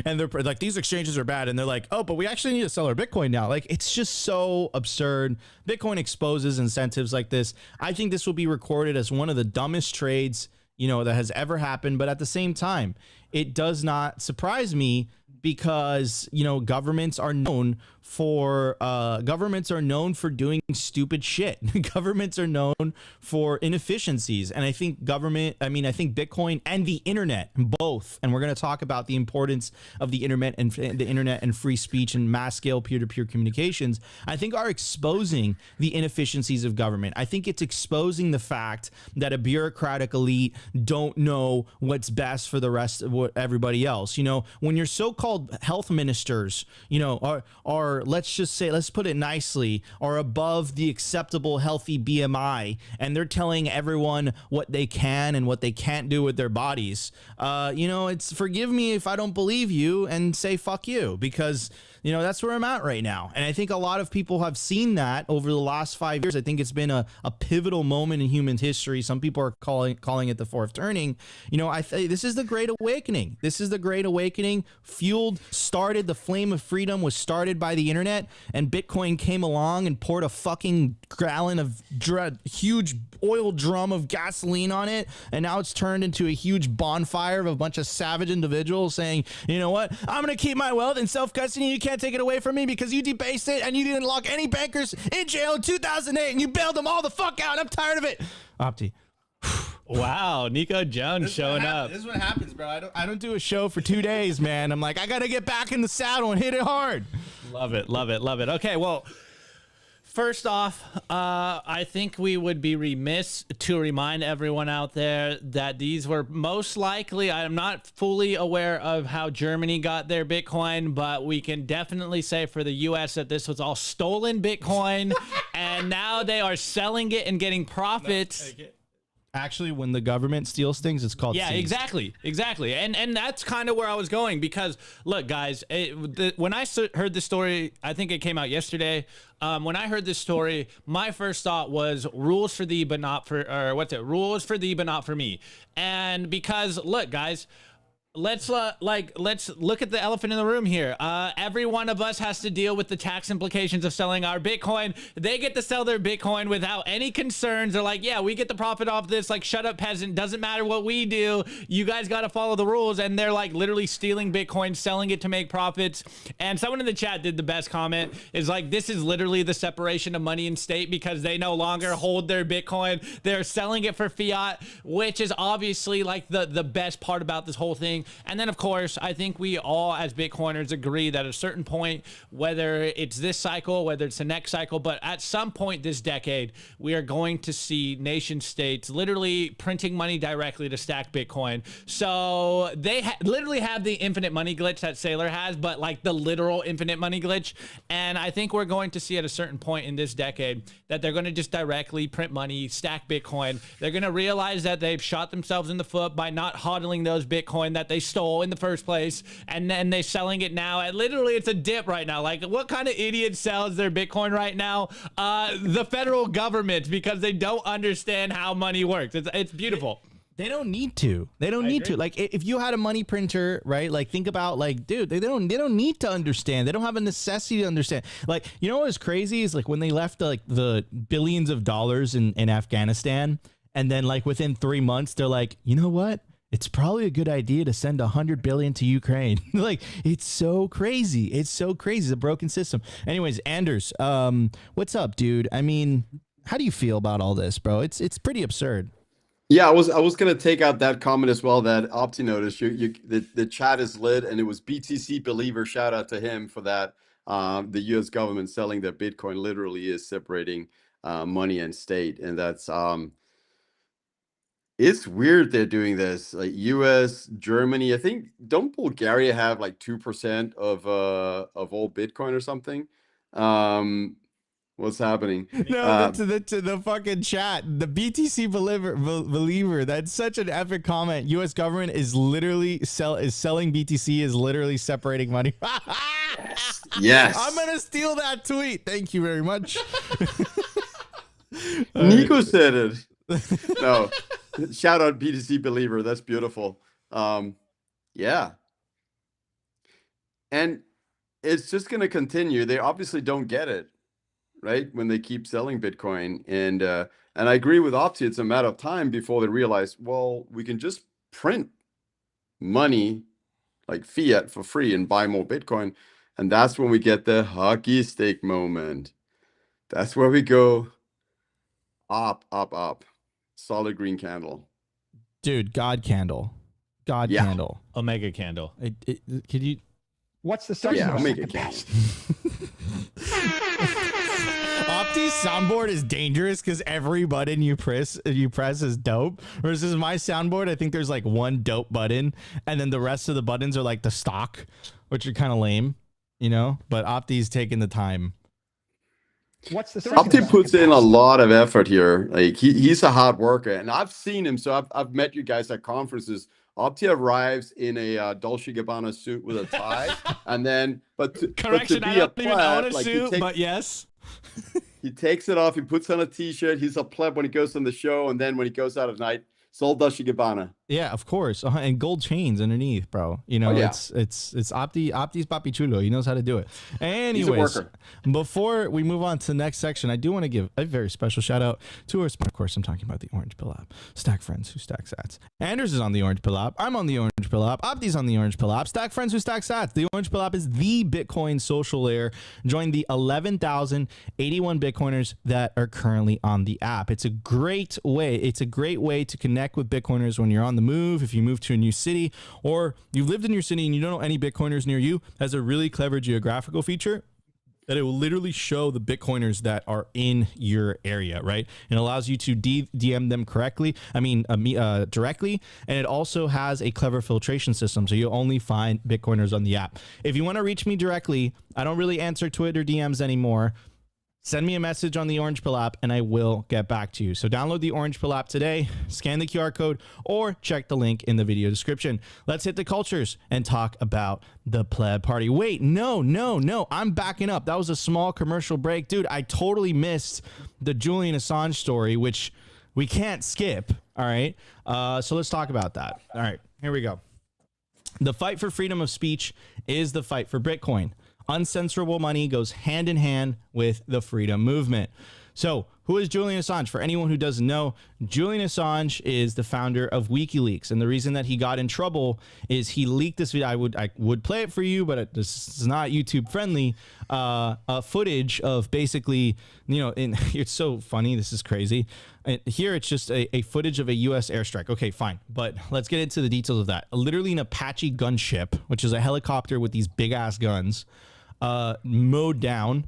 And they're like, these exchanges are bad. And they're like, oh, but we actually need to sell our Bitcoin now. Like, it's just so absurd. Bitcoin exposes incentives like this. I think this will be recorded as one of the dumbest trades, that has ever happened. But at the same time, it does not surprise me because, governments are known governments are known for doing stupid shit. Governments are known for inefficiencies. And I think Bitcoin and the internet, both, and we're going to talk about the importance of the internet and free speech and mass scale peer-to-peer communications, I think are exposing the inefficiencies of government. I think it's exposing the fact that a bureaucratic elite don't know what's best for the rest of everybody else. You know, when your so-called health ministers, you know, are let's put it nicely, are above the acceptable healthy BMI, and they're telling everyone what they can and what they can't do with their bodies. You know, it's, forgive me if I don't believe you and say fuck you, because you know, that's where I'm at right now. And I think a lot of people have seen that over the last 5 years. I think it's been a pivotal moment in human history. Some people are calling it the fourth turning. You know, this is the Great Awakening. This is the Great Awakening. The flame of freedom was started by the internet, and Bitcoin came along and poured a fucking gallon of huge oil drum of gasoline on it, and now it's turned into a huge bonfire of a bunch of savage individuals saying, you know what, I'm gonna keep my wealth in self-custody, you can't take it away from me because you debased it and you didn't lock any bankers in jail in 2008 and you bailed them all the fuck out. I'm tired of it. Opti. Wow, Nico Jones showing up. This is what happens, bro. I don't do a show for 2 days, man. I'm like, I gotta get back in the saddle and hit it hard. Love it, love it, love it. Okay, well, first off, I think we would be remiss to remind everyone out there that these were most likely, I'm not fully aware of how Germany got their Bitcoin, but we can definitely say for the US that this was all stolen Bitcoin, and now they are selling it and getting profits. Actually, when the government steals things, it's called seized. Exactly. And that's kind of where I was going, because look, guys, when I heard the story, I think it came out yesterday. When I heard this story, my first thought was rules for thee, but not for, or what's it? Rules for thee, but not for me. And because look, guys, let's look at the elephant in the room here. Every one of us has to deal with the tax implications of selling our Bitcoin. They get to sell their Bitcoin without any concerns. They're like, yeah, we get the profit off this. Like, shut up, peasant. Doesn't matter what we do. You guys got to follow the rules. And they're like literally stealing Bitcoin, selling it to make profits. And someone in the chat did the best comment, is like, this is literally the separation of money and state, because they no longer hold their Bitcoin. They're selling it for fiat, which is obviously like the best part about this whole thing. And then, of course, I think we all as Bitcoiners agree that at a certain point, whether it's this cycle, whether it's the next cycle, but at some point this decade, we are going to see nation states literally printing money directly to stack Bitcoin. So they literally have the infinite money glitch that Sailor has, but like the literal infinite money glitch. And I think we're going to see at a certain point in this decade that they're going to just directly print money, stack Bitcoin. They're going to realize that they've shot themselves in the foot by not hodling those Bitcoin that they stole in the first place, and then they're selling it now, and literally it's a dip right now. Like, what kind of idiot sells their Bitcoin right now? The federal government, because they don't understand how money works. It's beautiful. They don't need to. They don't need to. Like, if you had a money printer, right? Like, think about, like, dude, they don't need to understand. They don't have a necessity to understand. Like, you know what's crazy is, like, when they left like the billions of dollars in Afghanistan, and then like within 3 months they're like, you know what? It's probably a good idea to send 100 billion to Ukraine. Like, it's so crazy. It's so crazy. It's a broken system. Anyways, Anders, what's up, dude? I mean, how do you feel about all this, bro? It's pretty absurd. Yeah, I was gonna take out that comment as well that Opti noticed. The chat is lit, and it was BTC Believer. Shout out to him for that. The U.S. government selling their Bitcoin literally is separating money and state, and that's it's weird they're doing this. Like U.S., Germany, I think, don't Bulgaria have like 2% of all Bitcoin or something? What's happening? No, to the fucking chat. The BTC believer. That's such an epic comment. U.S. government is literally selling BTC, is literally separating money. Yes. I'm gonna steal that tweet. Thank you very much. Nico said it. No. Shout out BTC Believer. That's beautiful. Yeah. And it's just going to continue. They obviously don't get it, right? When they keep selling Bitcoin. And I agree with Opti. It's a matter of time before they realize, well, we can just print money like fiat for free and buy more Bitcoin. And that's when we get the hockey stick moment. That's where we go up, up, up. Solid green candle. Dude, God candle. God Yeah. candle. Omega candle. Could you? What's the second, Yeah, or make second it best? Opti's soundboard is dangerous because every button you press is dope. Versus my soundboard, I think there's like one dope button, and then the rest of the buttons are like the stock, which are kind of lame, you know. But Opti's taking the time. What's the second? or Opti second puts in a best? lot of effort here. Like he's a hard worker, and I've seen him. So I've met you guys at conferences. Opti arrives in a Dolce Gabbana suit with a tie, and then but to Correction, I be a don't even own a pleb, like suit, but yes. he takes it off. He puts on a t-shirt. He's a pleb when he goes on the show, and then when he goes out at night, it's all Dolce Gabbana. Yeah, of course, and gold chains underneath, bro. You know, Oh, yeah. it's Opti's papi chulo. He knows how to do it. Anyways, worker. before we move on to the next section, I do want to give a very special shout out to our sponsor. Of course, I'm talking about the Orange Pill app. Stack Friends who stack sats. Anders is on the Orange Pill app. I'm on the Orange Pill app. Opti's on the Orange Pill app. Stack Friends who stack sats. The Orange Pill app is the Bitcoin social layer. Join the 11,081 Bitcoiners that are currently on the app. It's a great way. It's a great way to connect with Bitcoiners when you're on the move. If you move to a new city, or you've lived in your city and you don't know any Bitcoiners near you, has a really clever geographical feature that it will literally show the Bitcoiners that are in your area, right? It allows you to DM them directly, and it also has a clever filtration system, so you'll only find Bitcoiners on the app. If you want to reach me directly, I don't really answer Twitter DMs anymore. Send me a message on the Orange Pill app and I will get back to you. So download the Orange Pill app today, scan the QR code, or check the link in the video description. Let's hit the cultures and talk about the pleb party. Wait, no. I'm backing up. That was a small commercial break. Dude, I totally missed the Julian Assange story, which we can't skip. All right. So let's talk about that. All right, here we go. The fight for freedom of speech is the fight for Bitcoin. Uncensorable money goes hand in hand with the freedom movement. So who is Julian Assange? For anyone who doesn't know, Julian Assange is the founder of WikiLeaks. And the reason that he got in trouble is he leaked this video. I would play it for you, but this is not YouTube friendly. Footage of basically, you know, it's so funny. This is crazy. Here, it's just a footage of a U.S. airstrike. Okay, fine. But let's get into the details of that. Literally an Apache gunship, which is a helicopter with these big ass guns, mowed down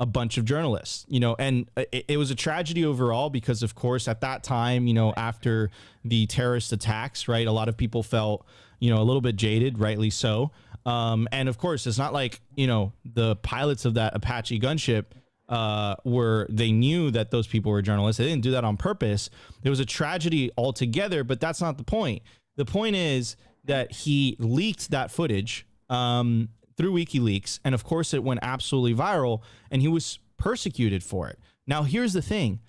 a bunch of journalists, you know, and it was a tragedy overall because, of course, at that time, you know, after the terrorist attacks, right, a lot of people felt, you know, a little bit jaded, rightly so. And of course, it's not like, you know, the pilots of that Apache gunship they knew that those people were journalists. They didn't do that on purpose. It was a tragedy altogether, but that's not the point. The point is that he leaked that footage through WikiLeaks, and of course it went absolutely viral, and he was persecuted for it. Now, here's the thing.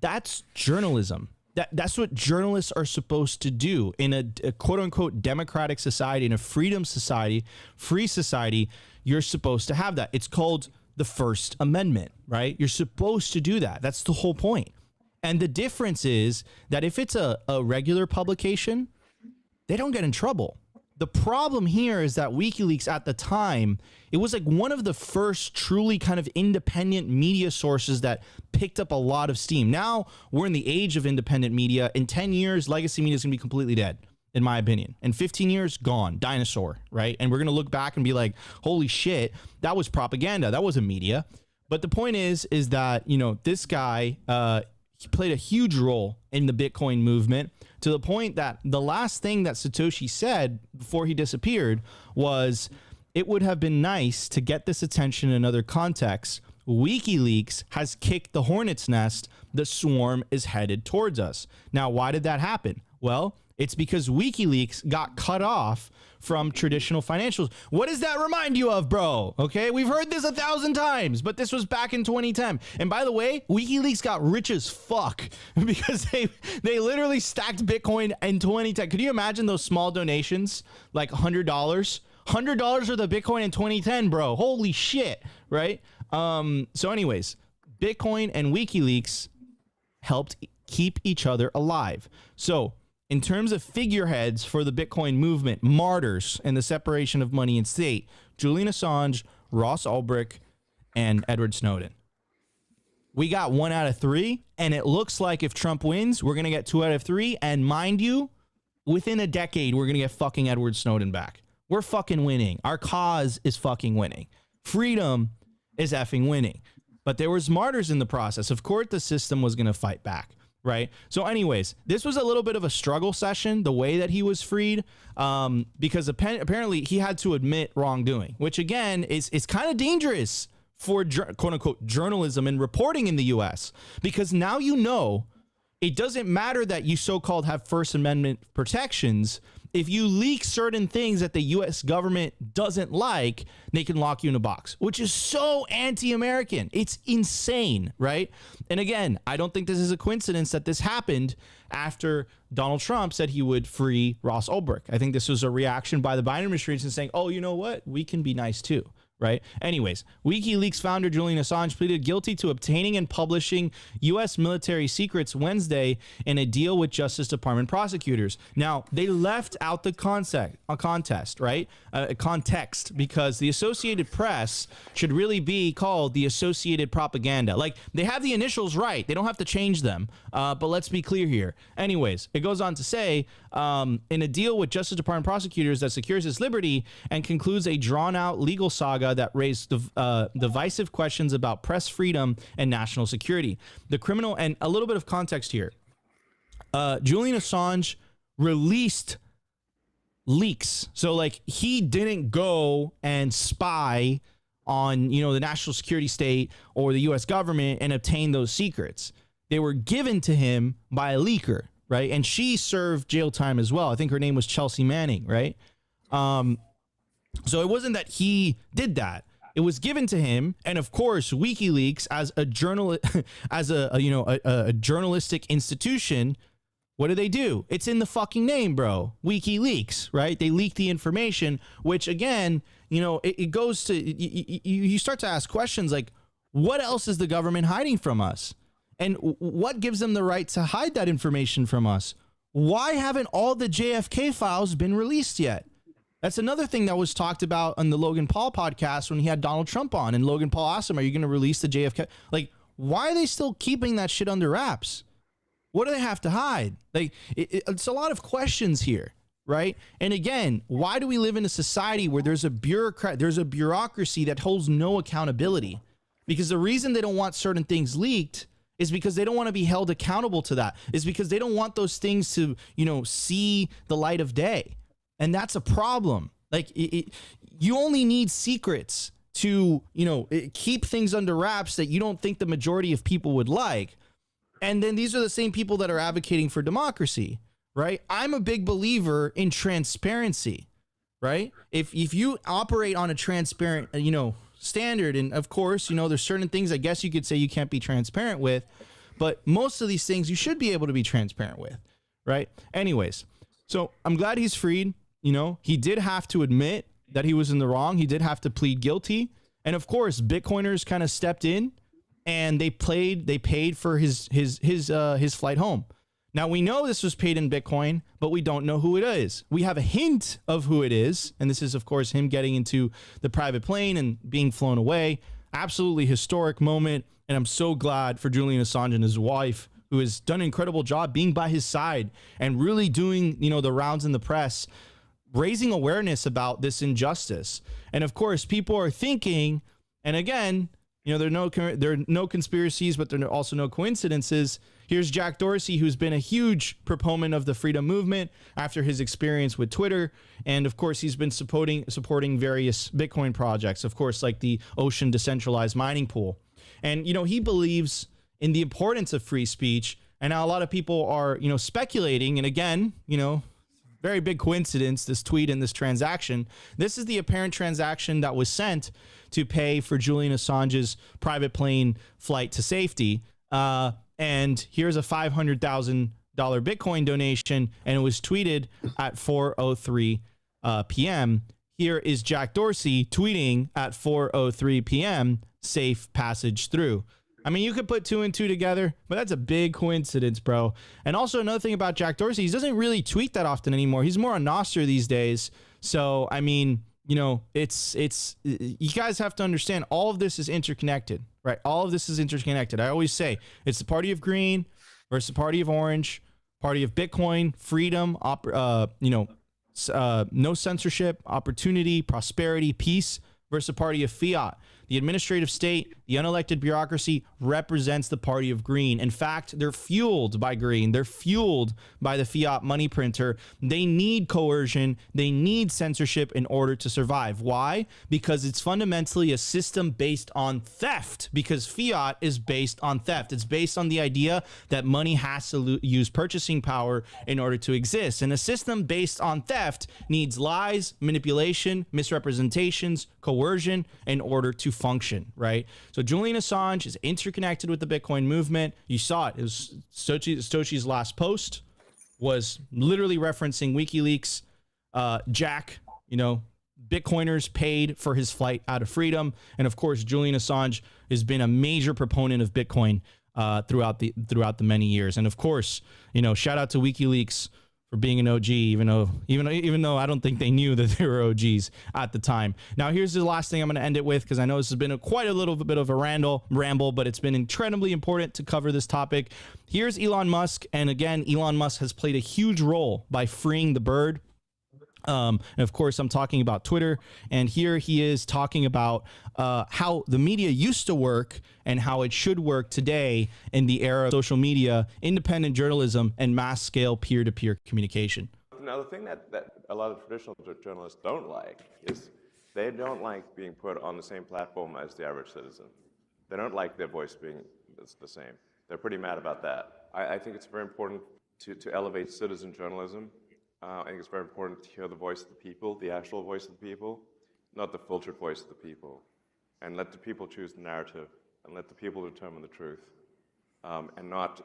That's journalism. That's what journalists are supposed to do in a quote-unquote democratic society, in a freedom society, free society. You're supposed to have that. It's called the First Amendment, right? You're supposed to do that. That's the whole point. And the difference is that if it's a regular publication, they don't get in trouble. The problem here is that WikiLeaks at the time, it was like one of the first truly kind of independent media sources that picked up a lot of steam. Now we're in the age of independent media. In 10 years, legacy media is going to be completely dead, in my opinion. In 15 years, gone, dinosaur, right? And we're going to look back and be like, holy shit, that was propaganda. That wasn't media. But the point is that, you know, this guy, he played a huge role in the Bitcoin movement, to the point that the last thing that Satoshi said before he disappeared was, it would have been nice to get this attention in other contexts. WikiLeaks has kicked the hornet's nest. The swarm is headed towards us. Now, why did that happen? Well, it's because WikiLeaks got cut off from traditional financials. What does that remind you of, bro? Okay, we've heard this 1,000 times, but this was back in 2010. And by the way, WikiLeaks got rich as fuck because they literally stacked Bitcoin in 2010. Could you imagine those small donations, like $100? $100 for the Bitcoin in 2010, bro. Holy shit, right? So anyways, Bitcoin and WikiLeaks helped keep each other alive. So in terms of figureheads for the Bitcoin movement, martyrs in the separation of money and state, Julian Assange Ross Ulbricht, and Edward Snowden. We got 1 out of 3, and it looks like if Trump wins, we're going to get 2 out of 3. And mind you, within a decade, we're going to get fucking Edward Snowden back. We're fucking winning. Our cause is fucking winning. Freedom is effing winning. But there was martyrs in the process. Of course, the system was going to fight back. Right. So anyways, this was a little bit of a struggle session, the way that he was freed, because apparently he had to admit wrongdoing, which, again, is kind of dangerous for quote unquote journalism and reporting in the U.S. because now it doesn't matter that you so-called have First Amendment protections. If you leak certain things that the U.S. government doesn't like, they can lock you in a box, which is so anti-American. It's insane, right? And again, I don't think this is a coincidence that this happened after Donald Trump said he would free Ross Ulbricht. I think this was a reaction by the Biden administration saying, oh, you know what? We can be nice too. Right. Anyways, WikiLeaks founder Julian Assange pleaded guilty to obtaining and publishing U.S. military secrets Wednesday in a deal with Justice Department prosecutors. Now, they left out the context, because the Associated Press should really be called the Associated Propaganda. Like, they have the initials right. They don't have to change them. But let's be clear here. Anyways, it goes on to say, in a deal with Justice Department prosecutors that secures his liberty and concludes a drawn-out legal saga that raised divisive questions about press freedom and national security. The criminal, and a little bit of context here, Julian Assange released leaks. So, like, he didn't go and spy on, the national security state or the U.S. government and obtain those secrets. They were given to him by a leaker, right? And she served jail time as well. I think her name was Chelsea Manning, right? So it wasn't that he did that. It was given to him. And of course, WikiLeaks as a journalistic institution, what do? It's in the fucking name, bro. WikiLeaks, right? They leak the information, which again, it goes to, you start to ask questions like, what else is the government hiding from us? And what gives them the right to hide that information from us? Why haven't all the JFK files been released yet? That's another thing that was talked about on the Logan Paul podcast when he had Donald Trump on, and Logan Paul asked him, are you going to release the JFK? Like, why are they still keeping that shit under wraps? What do they have to hide? Like, it's a lot of questions here, right? And again, why do we live in a society where there's a bureaucracy that holds no accountability? Because the reason they don't want certain things leaked is because they don't want to be held accountable to that. Is because they don't want those things to, see the light of day. And that's a problem. Like, you only need secrets to, keep things under wraps that you don't think the majority of people would like. And then these are the same people that are advocating for democracy, right? I'm a big believer in transparency, right? If you operate on a transparent, standard, and of course, there's certain things I guess you could say you can't be transparent with, but most of these things you should be able to be transparent with, right? Anyways, so I'm glad he's freed. He did have to admit that he was in the wrong. He did have to plead guilty. And of course, Bitcoiners kind of stepped in and they paid for his flight home. Now, we know this was paid in Bitcoin, but we don't know who it is. We have a hint of who it is. And this is, of course, him getting into the private plane and being flown away. Absolutely historic moment. And I'm so glad for Julian Assange and his wife, who has done an incredible job being by his side and really doing, the rounds in the press, raising awareness about this injustice. And of course, people are thinking, and again, there are no conspiracies, but there are also no coincidences. Here's Jack Dorsey, who's been a huge proponent of the freedom movement after his experience with Twitter. And of course, he's been supporting various Bitcoin projects, of course, like the Ocean Decentralized Mining Pool. And, he believes in the importance of free speech. And now a lot of people are, speculating. And again, very big coincidence, this tweet and this transaction. This is the apparent transaction that was sent to pay for Julian Assange's private plane flight to safety. And here's a $500,000 Bitcoin donation, and it was tweeted at 4:03 p.m. Here is Jack Dorsey tweeting at 4:03 p.m. safe passage through. I mean, you could put 2 and 2 together, but that's a big coincidence, bro. And also another thing about Jack Dorsey, he doesn't really tweet that often anymore. He's more on Nostr these days. So, I mean, you know, it's you guys have to understand all of this is interconnected, right? All of this is interconnected. I always say it's the party of green versus the party of orange, party of Bitcoin, freedom, no censorship, opportunity, prosperity, peace versus the party of fiat. The administrative state, the unelected bureaucracy represents the party of green. In fact, they're fueled by green. They're fueled by the fiat money printer. They need coercion. They need censorship in order to survive. Why? Because it's fundamentally a system based on theft, because fiat is based on theft. It's based on the idea that money has to use purchasing power in order to exist. And a system based on theft needs lies, manipulation, misrepresentations, coercion in order to function, right? So Julian Assange is interconnected with the Bitcoin movement. You saw it. It was Satoshi's last post was literally referencing WikiLeaks. Jack, you know, Bitcoiners paid for his flight out of freedom. And of course, Julian Assange has been a major proponent of Bitcoin throughout the many years. And of course, you know, shout out to WikiLeaks for being an OG, even though I don't think they knew that they were OGs at the time. Now, here's the last thing I'm going to end it with, because I know this has been quite a little bit of a ramble, but it's been incredibly important to cover this topic. Here's Elon Musk, and again, Elon Musk has played a huge role by freeing the bird. And of course, I'm talking about Twitter, and here he is talking about how the media used to work and how it should work today in the era of social media, independent journalism, and mass-scale peer-to-peer communication. Now, the thing that a lot of traditional journalists don't like is they don't like being put on the same platform as the average citizen. They don't like their voice being the same. They're pretty mad about that. I think it's very important to elevate citizen journalism. I think it's very important to hear the voice of the people, the actual voice of the people, not the filtered voice of the people. And let the people choose the narrative, and let the people determine the truth, and not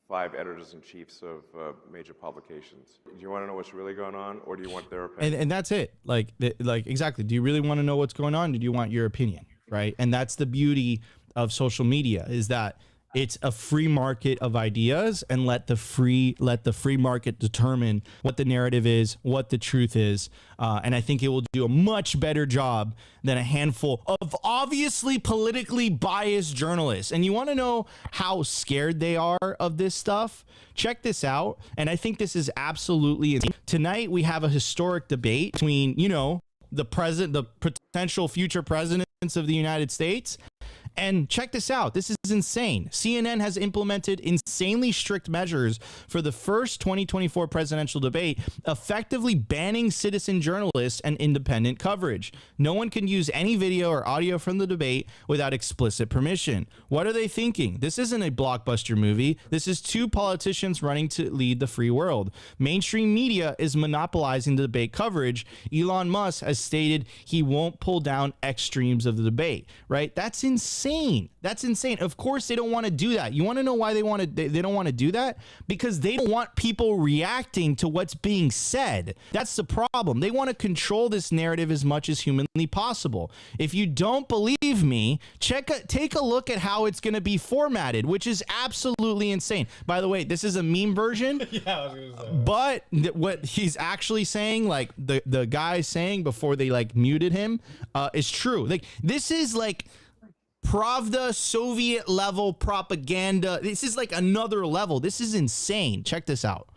5 editors-in-chiefs of major publications. Do you want to know what's really going on, or do you want their opinion? And that's it. Like exactly. Do you really want to know what's going on? Or do you want your opinion, right? And that's the beauty of social media, is that it's a free market of ideas, and let the free market determine what the narrative is, what the truth is. And I think it will do a much better job than a handful of obviously politically biased journalists. And you want to know how scared they are of this stuff? Check this out. And I think this is absolutely insane. Tonight, we have a historic debate between, you know, the potential future presidents of the United States. And check this out. This is insane. CNN has implemented insanely strict measures for the first 2024 presidential debate, effectively banning citizen journalists and independent coverage. No one can use any video or audio from the debate without explicit permission. What are they thinking? This isn't a blockbuster movie. This is 2 politicians running to lead the free world. Mainstream media is monopolizing the debate coverage. Elon Musk has stated he won't pull down extremes of the debate, right? That's insane. That's insane. Of course, they don't want to do that. You want to know why they don't want to do that? Because they don't want people reacting to what's being said. That's the problem. They want to control this narrative as much as humanly possible. If you don't believe me, take a look at how it's going to be formatted, which is absolutely insane. By the way, this is a meme version. Yeah, I was gonna say. But what he's actually saying, like the guy saying before they like muted him, is true. Like, this is like Pravda Soviet level propaganda. This is like another level. This is insane. Check this out.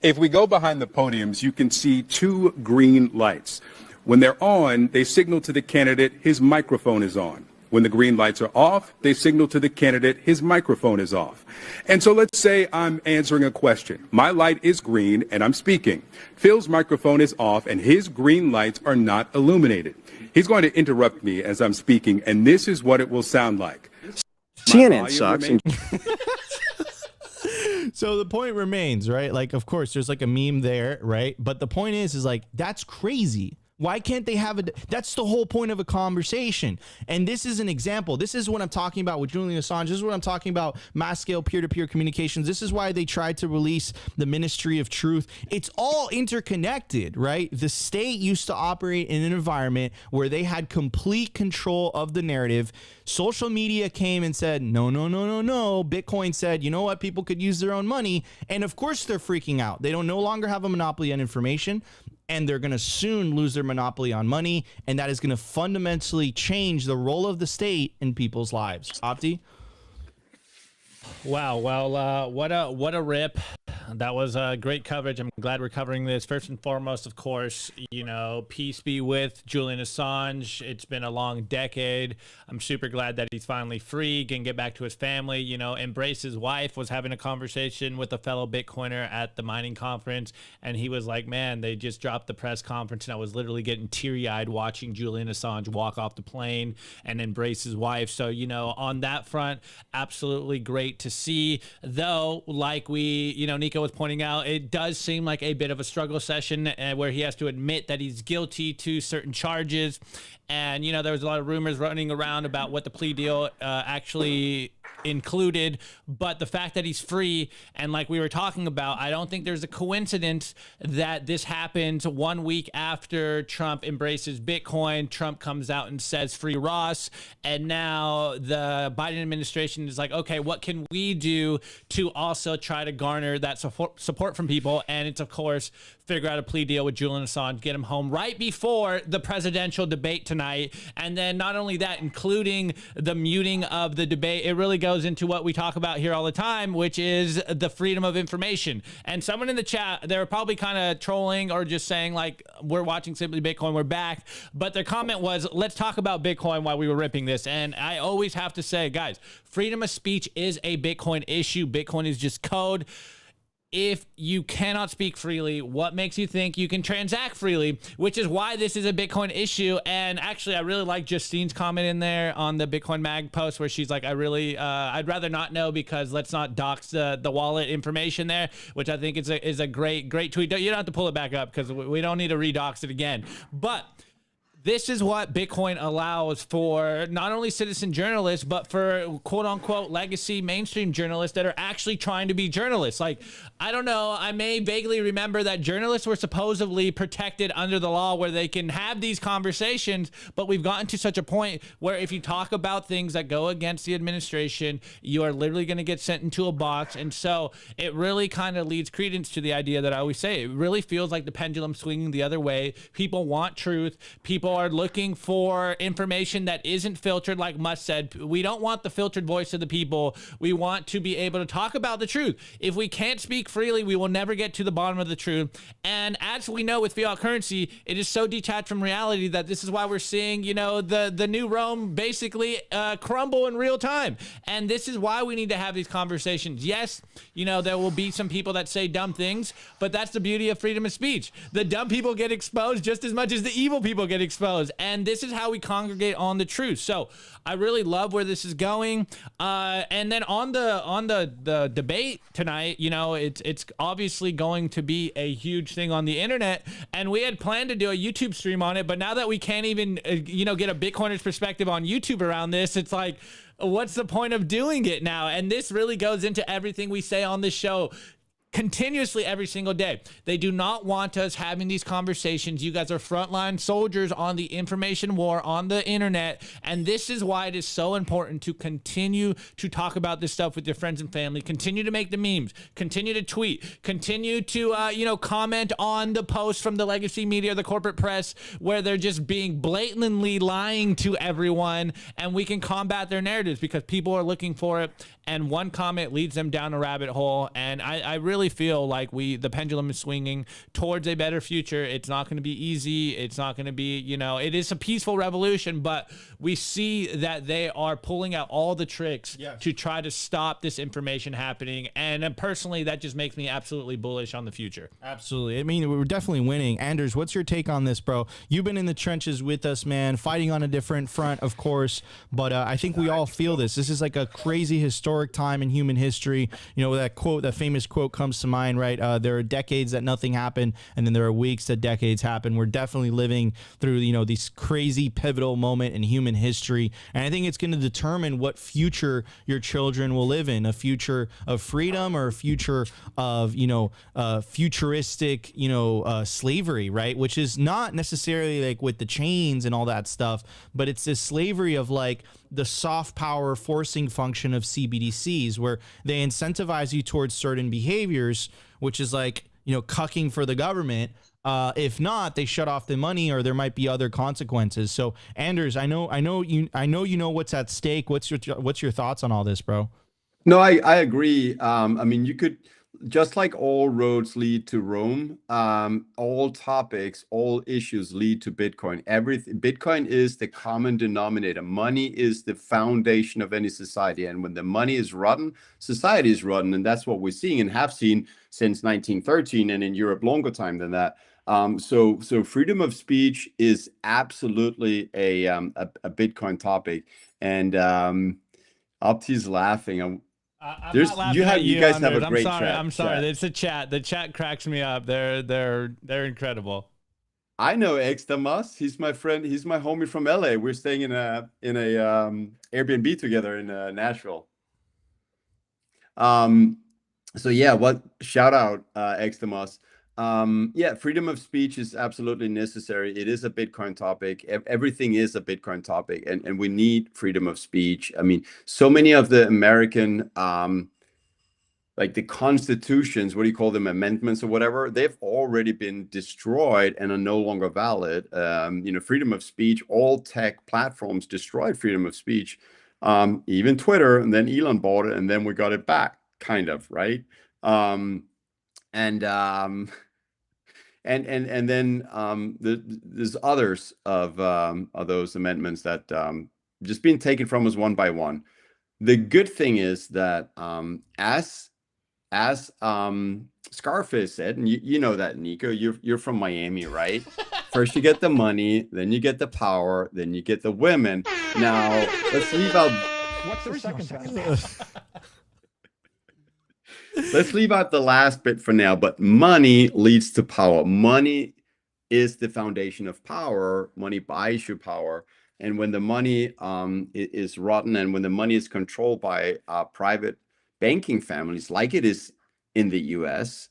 If we go behind the podiums, you can see 2 green lights. When they're on, they signal to the candidate his microphone is on. When the green lights are off, they signal to the candidate his microphone is off. And so let's say I'm answering a question. My light is green and I'm speaking. Phil's microphone is off and his green lights are not illuminated. He's going to interrupt me as I'm speaking, and this is what it will sound like. CNN sucks. So the point remains, right? Like, of course, there's like a meme there, right? But the point is like, that's crazy. Why can't they have that's the whole point of a conversation. And this is an example. This is what I'm talking about with Julian Assange. This is what I'm talking about, mass scale peer-to-peer communications. This is why they tried to release the Ministry of Truth. It's all interconnected, right? The state used to operate in an environment where they had complete control of the narrative. Social media came and said, no. Bitcoin said, you know what? People could use their own money. And of course they're freaking out. They don't no longer have a monopoly on information. and they're going to soon lose their monopoly on money, and that is going to fundamentally change the role of the state in people's lives. Opti? Wow. Well, what a rip. That was great coverage. I'm glad we're covering this. First and foremost, of course, peace be with Julian Assange. It's been a long decade. I'm super glad that he's finally free, can get back to his family. Embrace his wife was having a conversation with a fellow Bitcoiner at the mining conference, and he was like, man, they just dropped the press conference, and I was literally getting teary-eyed watching Julian Assange walk off the plane and embrace his wife. So, on that front, absolutely great to see. Though, like Nico was pointing out, it does seem like a bit of a struggle session where he has to admit that he's guilty to certain charges. And, there was a lot of rumors running around about what the plea deal actually included. But the fact that he's free, and like we were talking about, I don't think there's a coincidence that this happens 1 week after Trump embraces Bitcoin. Trump comes out and says free Ross. And now the Biden administration is like, okay, what can we do to also try to garner that support from people? And it's, of course, figure out a plea deal with Julian Assange, get him home right before the presidential debate tonight. And then not only that, including the muting of the debate, it really goes into what we talk about here all the time, which is the freedom of information. And someone in the chat, they were probably kind of trolling or just saying like, we're watching Simply Bitcoin, we're back. But their comment was, let's talk about Bitcoin while we were ripping this. And I always have to say, guys, freedom of speech is a Bitcoin issue. Bitcoin is just code. If you cannot speak freely, what makes you think you can transact freely? Which is why this is a Bitcoin issue. And actually, I really like Justine's comment in there on the Bitcoin Mag post where she's like, I'd rather not know because let's not dox the wallet information there, which I think is a great tweet. You don't have to pull it back up because we don't need to redox it again. But this is what Bitcoin allows for not only citizen journalists, but for quote unquote legacy mainstream journalists that are actually trying to be journalists. Like, I don't know, I may vaguely remember that journalists were supposedly protected under the law where they can have these conversations, but we've gotten to such a point where if you talk about things that go against the administration, you are literally going to get sent into a box. And so it really kind of leads credence to the idea that I always say, it really feels like the pendulum swinging the other way. People want truth. People are looking for information that isn't filtered, like Musk said. We don't want the filtered voice of the people. We want to be able to talk about the truth. If we can't speak freely, we will never get to the bottom of the truth. And as we know with fiat currency, it is so detached from reality that this is why we're seeing, the new Rome basically crumble in real time. And this is why we need to have these conversations. Yes, there will be some people that say dumb things, but that's the beauty of freedom of speech. The dumb people get exposed just as much as the evil people get exposed. And this is how we congregate on the truth. So I really love where this is going. And then on the debate tonight, it's obviously going to be a huge thing on the internet. And we had planned to do a YouTube stream on it, but now that we can't even, get a Bitcoiner's perspective on YouTube around this, it's like, what's the point of doing it now? And this really goes into everything we say on this show continuously every single day. They do not want us having these conversations. You guys are frontline soldiers on the information war on the internet. And this is why it is so important to continue to talk about this stuff with your friends and family, continue to make the memes, continue to tweet, continue to, comment on the posts from the legacy media, the corporate press, where they're just being blatantly lying to everyone, and we can combat their narratives because people are looking for it. And one comment leads them down a rabbit hole. And I really feel like the pendulum is swinging towards a better future. It's not going to be easy. It's not going to be, it is a peaceful revolution, but we see that they are pulling out all the tricks to try to stop this information happening. And personally, that just makes me absolutely bullish on the future. Absolutely. I mean, we're definitely winning. Anders, what's your take on this, bro? You've been in the trenches with us, man, fighting on a different front, of course, but I think we all feel this. This is like a crazy historic time in human history. That famous quote comes to mind, right? There are decades that nothing happened, and then there are weeks that decades happen. We're definitely living through, this crazy pivotal moment in human history. And I think it's going to determine what future your children will live in, a future of freedom or a future of, futuristic, slavery, right? Which is not necessarily like with the chains and all that stuff, but it's this slavery of like the soft power forcing function of CBDCs, where they incentivize you towards certain behaviors, which is like, cucking for the government. If not, they shut off the money, or there might be other consequences. So, Anders, I know you know what's at stake. What's your thoughts on all this, bro? No, I agree. I mean, you could, just like all roads lead to Rome, all topics, all issues lead to Bitcoin. Bitcoin is the common denominator. Money is the foundation of any society. And when the money is rotten, society is rotten. And that's what we're seeing and have seen since 1913, and in Europe longer time than that. So freedom of speech is absolutely a Bitcoin topic. And Opti's laughing. I'm not laughing at you guys have a Anders. great I'm sorry. chat. It's a chat. The chat cracks me up. They're incredible. I know Extamas. He's my friend. He's my homie from LA. We're staying in a Airbnb together in Nashville. So yeah, shout out Extamas. Yeah, freedom of speech is absolutely necessary. It is a Bitcoin topic. Everything is a Bitcoin topic, and we need freedom of speech. I mean, so many of the American, like the constitutions, what do you call them, amendments or whatever, they've already been destroyed and are no longer valid. Freedom of speech, all tech platforms destroyed freedom of speech, even Twitter, and then Elon bought it, and then we got it back, kind of, right? And then there's others of those amendments that just being taken from us one by one. The good thing is that as Scarface said, and you know that, Nico, you're from Miami, right? First you get the money, then you get the power, then you get the women. Now let's leave out. What's the second best? Let's leave out the last bit for now, but money leads to power. Money is the foundation of power. Money buys you power. And when the money is rotten, and when the money is controlled by private banking families, like it is in the US,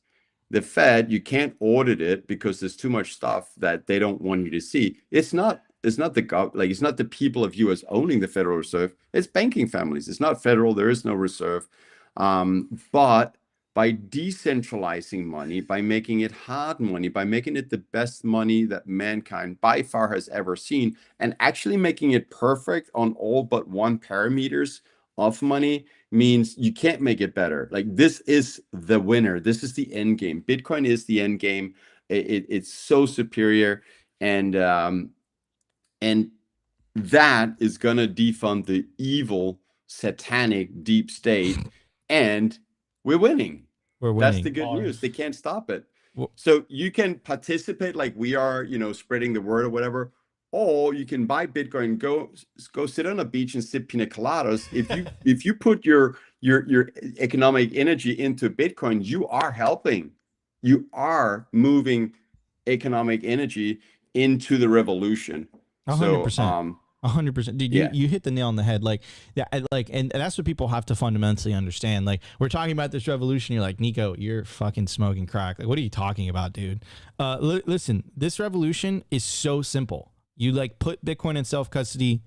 the Fed, you can't audit it because there's too much stuff that they don't want you to see. It's not the people of US owning the Federal Reserve. It's banking families. It's not federal. There is no reserve. But by decentralizing money, by making it hard money, by making it the best money that mankind by far has ever seen, and actually making it perfect on all but one parameters of money, means you can't make it better. Like, this is the winner. This is the end game. Bitcoin is the end game. It's so superior, and that is gonna defund the evil, satanic deep state. And we're winning. That's the good news. They can't stop it. So you can participate like we are, spreading the word or whatever, or you can buy Bitcoin, go sit on a beach and sip pina coladas. If you put your economic energy into Bitcoin, you are helping. You are moving economic energy into the revolution. 100%. So 100%. Dude, you hit the nail on the head. And that's what people have to fundamentally understand. Like, we're talking about this revolution. You're like, Nico, you're fucking smoking crack. Like, what are you talking about, dude? Listen, this revolution is so simple. You put Bitcoin in self-custody.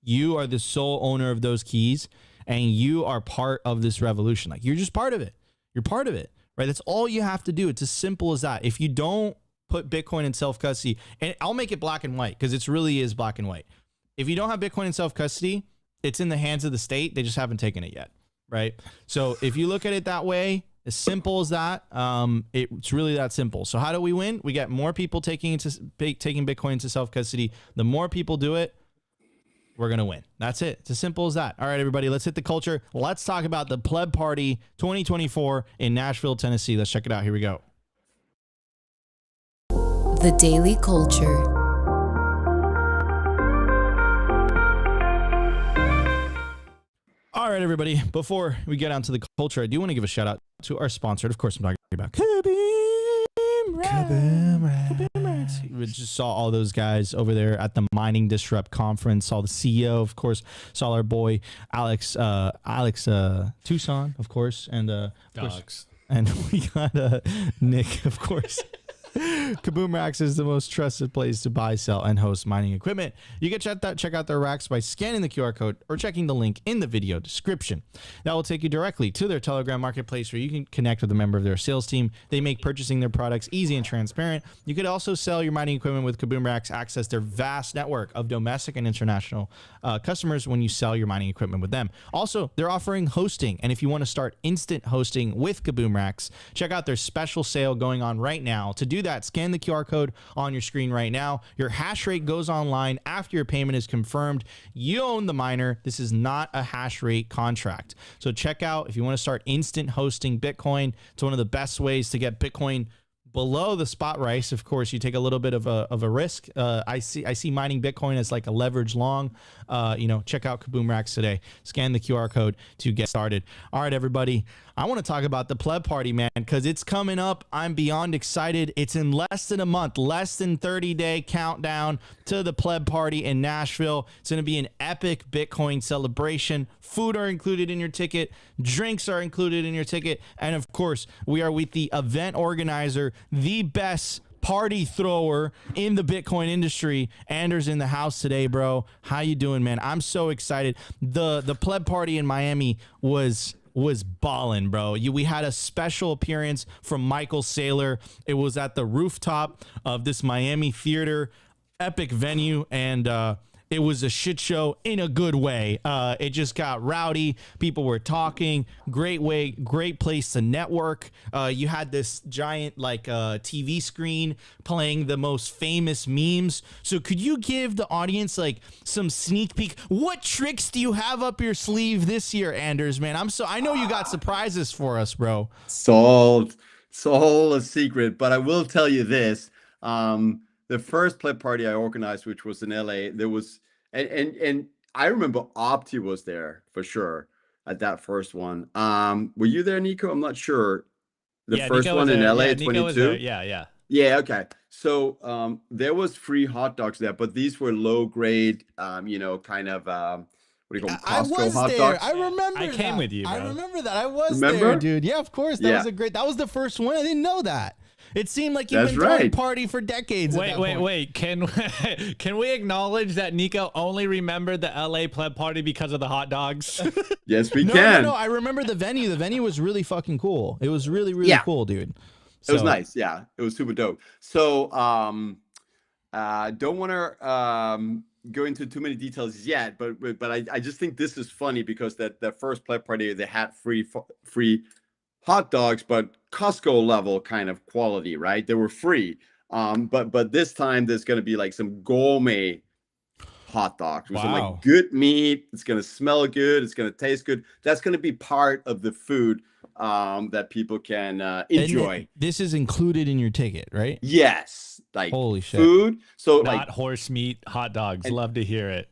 You are the sole owner of those keys, and you are part of this revolution. Like, you're just part of it. You're part of it, right? That's all you have to do. It's as simple as that. If you don't put Bitcoin in self-custody, and I'll make it black and white, because it really is black and white. If you don't have Bitcoin in self-custody, it's in the hands of the state. They just haven't taken it yet, right? So if you look at it that way, as simple as that, it's really that simple. So how do we win? We get more people taking Bitcoin into self-custody. The more people do it, we're going to win. That's it. It's as simple as that. All right, everybody, let's hit the culture. Let's talk about the Pleb Party 2024 in Nashville, Tennessee. Let's check it out. Here we go. The Daily Culture. All right, everybody, before we get on to the culture, I do want to give a shout out to our sponsor. Of course, I'm talking about KABOOMRACKS. We just saw all those guys over there at the Mining Disrupt conference. Saw the CEO, of course. Saw our boy Alex Tucson, of course, and of course, and we got Nick, of course. KABOOMRACKS is the most trusted place to buy, sell, and host mining equipment. You can check out their racks by scanning the QR code or checking the link in the video description. That will take you directly to their Telegram marketplace where you can connect with a member of their sales team. They make purchasing their products easy and transparent. You could also sell your mining equipment with KABOOMRACKS, access their vast network of domestic and international customers when you sell your mining equipment with them. Also, they're offering hosting, and if you want to start instant hosting with KABOOMRACKS, check out their special sale going on right now. To do that, scan the QR code on your screen right now. Your hash rate goes online after your payment is confirmed. You own the miner. This is not a hash rate contract. So check out, if you want to start instant hosting Bitcoin, it's one of the best ways to get Bitcoin below the spot price. Of course, you take a little bit of a risk. I see mining Bitcoin as like a leverage long. Check out KABOOMRACKS today. Scan the QR code to get started. All right, everybody. I want to talk about the pleb party, man, because it's coming up. I'm beyond excited. It's in less than a month, less than 30-day countdown to the pleb party in Nashville. It's going to be an epic Bitcoin celebration. Food are included in your ticket. Drinks are included in your ticket. And of course, we are with the event organizer, the best party thrower in the Bitcoin industry. Anders in the house today, bro. How you doing, man? I'm so excited. The pleb party in Miami was ballin', bro. We had a special appearance from Michael Saylor. It was at the rooftop of this Miami theater, epic venue, and it was a shit show in a good way. It just got rowdy. People were talking. Great place to network. You had this giant TV screen playing the most famous memes. So could you give the audience like some sneak peek? What tricks do you have up your sleeve this year, Anders, man? I know you got surprises for us, bro. It's all a secret, but I will tell you this. The first pleb party I organized, which was in LA, there was, and I remember Opti was there for sure at that first one. Were you there, Nico? I'm not sure. The first Nico one in LA, yeah, 22? Yeah. Yeah, okay. So there was free hot dogs there, but these were low grade, kind of what do you call them? Costco hot dogs. I remember. I came with you, bro. I remember that. I was Remember? there, dude. Yeah, of course. That was the first one. I didn't know that. It seemed like you've been throwing party for decades. Wait. Can we acknowledge that Nico only remembered the LA pleb party because of the hot dogs? Yes, we can. No. I remember the venue. The venue was really fucking cool. It was really cool, dude. It was nice. Yeah, it was super dope. So don't want to go into too many details yet, but I just think this is funny because that first pleb party, they had free hot dogs, but Costco level kind of quality, right? They were free. But this time there's going to be like some gourmet hot dogs with some like good meat. It's going to smell good. It's going to taste good. That's going to be part of the food that people can enjoy. And this is included in your ticket, right? Yes. Like holy shit. Food. So not like horse meat, hot dogs. Love to hear it.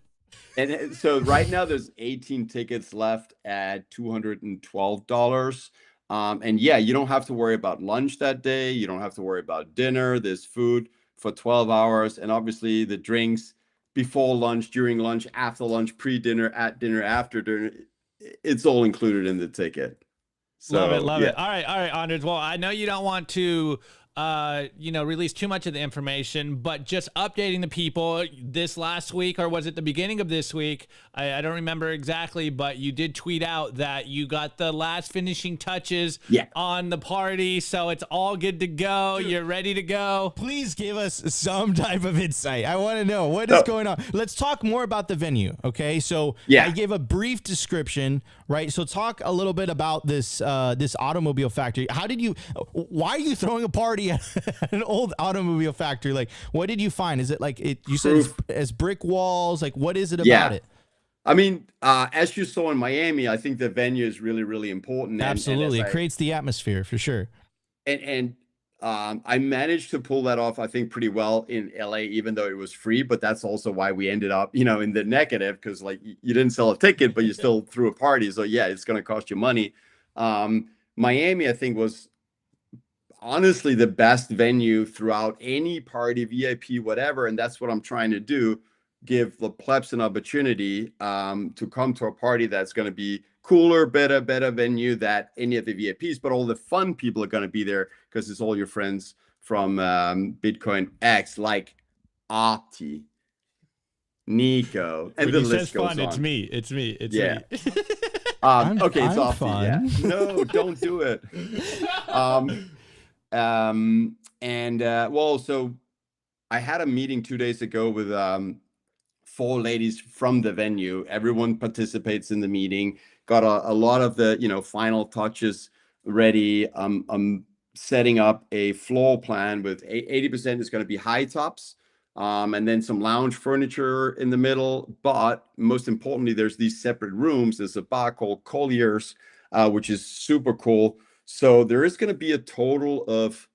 And so right now there's 18 tickets left at $212. And yeah, you don't have to worry about lunch that day. You don't have to worry about dinner. There's food for 12 hours. And obviously the drinks before lunch, during lunch, after lunch, pre-dinner, at dinner, after dinner, it's all included in the ticket. So, love it. All right, Anders. Well, I know you don't want to release too much of the information, but just updating the people this last week, or was it the beginning of this week? I don't remember exactly, but you did tweet out that you got the last finishing touches on the party. So it's all good to go. You're ready to go. Please give us some type of insight. I want to know what is going on. Let's talk more about the venue. Okay. So I gave a brief description, right? So talk a little bit about this automobile factory. Why are you throwing a party at an old automobile factory? Like, what did you find? Is it like you said as brick walls? Like, what is it about it? I mean, as you saw in Miami, I think the venue is really, really important. Absolutely. It creates the atmosphere for sure. And I managed to pull that off, I think, pretty well in LA, even though it was free. But that's also why we ended up, in the negative, because like you didn't sell a ticket, but you still threw a party. So yeah, it's going to cost you money. Miami, I think, was honestly the best venue throughout any party, VIP, whatever. And that's what I'm trying to do. Give the plebs an opportunity to come to a party that's going to be cooler, better venue than any of the VIPs, but all the fun people are going to be there because it's all your friends Bitcoin X, like Opti, Nico, and When the he list says goes fun, on. it's me. It's me. It's Yeah. me. Okay, it's I'm Opti. Yeah. fun. No, don't do it. Well, so I had a meeting 2 days ago with 4 ladies from the venue. Everyone participates in the meeting. Got a lot of the final touches ready. I'm setting up a floor plan with 80% is going to be high tops, and then some lounge furniture in the middle. But most importantly, there's these separate rooms. There's a bar called Collier's, which is super cool. So there is going to be a total of,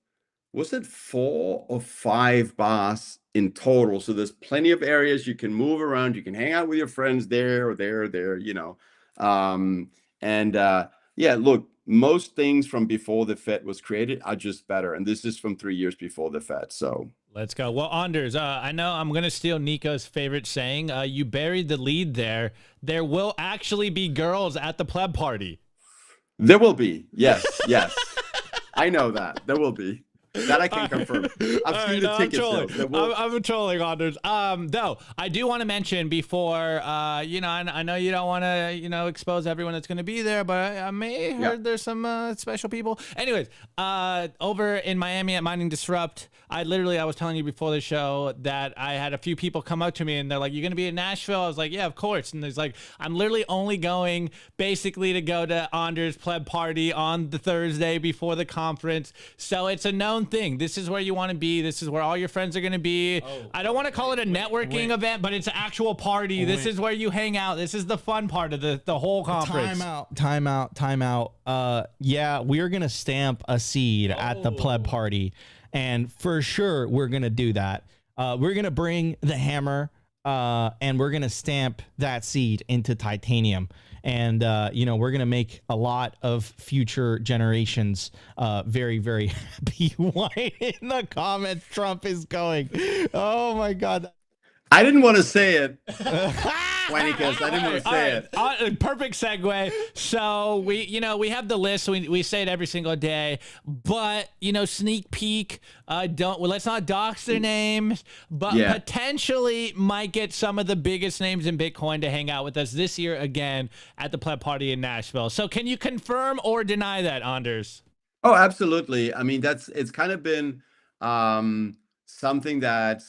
was it 4 or 5 bars in total? So there's plenty of areas you can move around. You can hang out with your friends there or there or there, yeah, look, most things from before the Fed was created are just better. And this is from 3 years before the Fed. So Let's go. Well, Anders, I know I'm going to steal Nico's favorite saying. You buried the lead there. There will actually be girls at the pleb party. There will be. Yes, yes. I know that. There will be. That I can confirm. I've seen the ticket sales. I'm trolling, Anders. Though I do want to mention before, I know you don't want to, expose everyone that's going to be there, but I may heard there's some special people. Anyways, over in Miami at Mining Disrupt, I was telling you before the show that I had a few people come up to me and they're like, "You're going to be in Nashville?" I was like, "Yeah, of course." And there's like, I'm literally only going basically to go to Anders' pleb party on the Thursday before the conference. So it's a known thing. This is where you want to be. This is where all your friends are going to be. I don't want to call it a networking event, but it's an actual party. This is where you hang out. This is the fun part of the whole conference. Time out. Yeah, we're going to stamp a seed at the pleb party. And for sure, we're going to do that. We're going to bring the hammer and we're going to stamp that seed into titanium. And, we're going to make a lot of future generations very, very happy. Why in the comments Trump is going? Oh, my God. I didn't want to say it. Wannikers, I didn't want to say it. Perfect segue. So we have the list. We say it every single day, but sneak peek. Let's not dox their names, but potentially might get some of the biggest names in Bitcoin to hang out with us this year again at the pleb party in Nashville. So can you confirm or deny that, Anders? Oh, absolutely. I mean, it's kind of been something that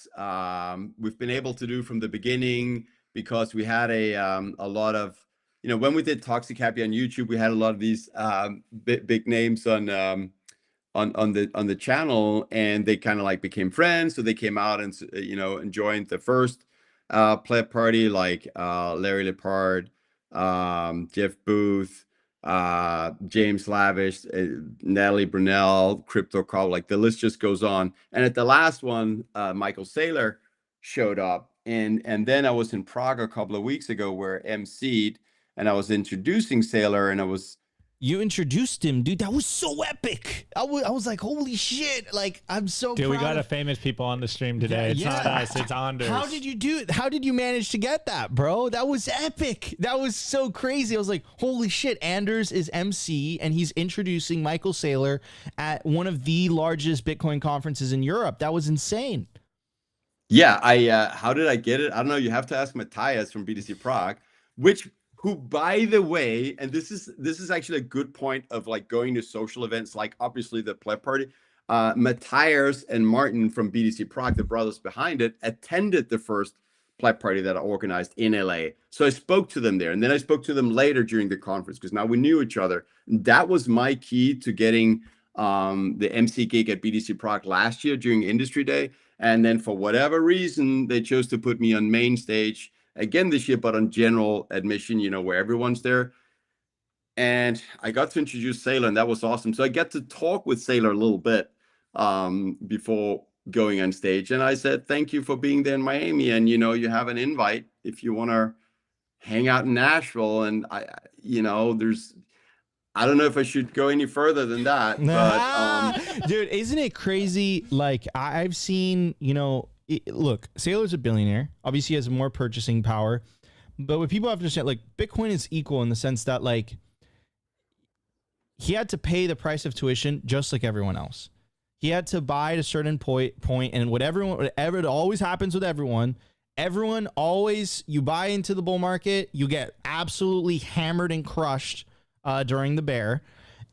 we've been able to do from the beginning, because we had a lot of, when we did Toxic Happy on YouTube, we had a lot of these big names on the channel, and they kind of like became friends. So they came out and and joined the first pleb party, like Larry Lepard, Jeff Booth, James Lavish, Natalie Brunel, Crypto Call, like the list just goes on. And at the last one, Michael Saylor showed up. And then I was in Prague a couple of weeks ago where emceed, and I was introducing Saylor, and You introduced him, dude. That was so epic. I was like, holy shit. Like, I'm so Dude, proud we got of... a famous people on the stream today. It's not us, it's Anders. How did you do it? How did you manage to get that, bro? That was epic. That was so crazy. I was like, holy shit. Anders is MC, and he's introducing Michael Saylor at one of the largest Bitcoin conferences in Europe. That was insane. Yeah, how did I get it? I don't know. You have to ask Matthias from BTC Prague, who, by the way, and this is actually a good point of like going to social events, like obviously the pleb party. Matthias and Martin from BTC Prague, the brothers behind it, attended the first pleb party that I organized in LA. So I spoke to them there, and then I spoke to them later during the conference because now we knew each other. And that was my key to getting the MC gig at BTC Prague last year during Industry Day. And then for whatever reason, they chose to put me on main stage again this year, but on general admission, where everyone's there. And I got to introduce Saylor, and that was awesome. So I get to talk with Saylor a little bit before going on stage. And I said, thank you for being there in Miami. And, you have an invite if you want to hang out in Nashville. And I don't know if I should go any further than that, but dude, isn't it crazy? Like, I've seen, look, Saylor's a billionaire. Obviously, he has more purchasing power. But what people have to understand, like, Bitcoin is equal in the sense that, like, he had to pay the price of tuition just like everyone else. He had to buy at a certain point, and whatever it always happens with everyone. Everyone always, you buy into the bull market, you get absolutely hammered and crushed during the bear,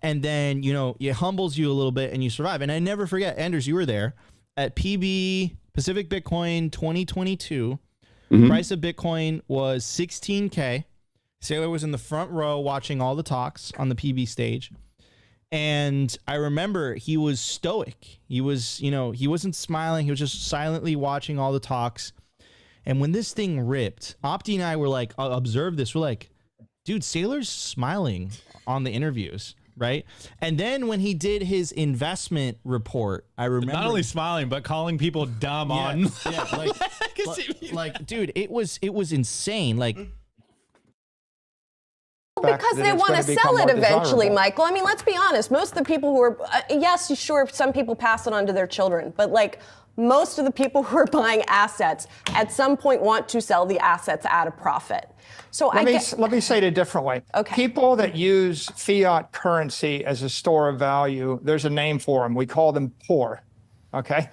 and then it humbles you a little bit and you survive. And I never forget, Anders, you were there at PB Pacific Bitcoin 2022. Price of Bitcoin was 16K. Saylor was in the front row watching all the talks on the PB stage. And I remember he was stoic. He was, he wasn't smiling. He was just silently watching all the talks. And when this thing ripped, Opti and I were like, observe this. We're like, dude, Saylor's smiling on the interviews, right? And then when he did his investment report, I remember not only smiling, but calling people dumb on. Yeah, like, dude, it was insane. Like, because they want to sell it eventually, Michael. I mean, let's be honest. Most of the people who are, yes, sure, some people pass it on to their children, but like most of the people who are buying assets at some point want to sell the assets at a profit. So let me say it a different way. Okay. People that use fiat currency as a store of value, there's a name for them. We call them poor. Okay.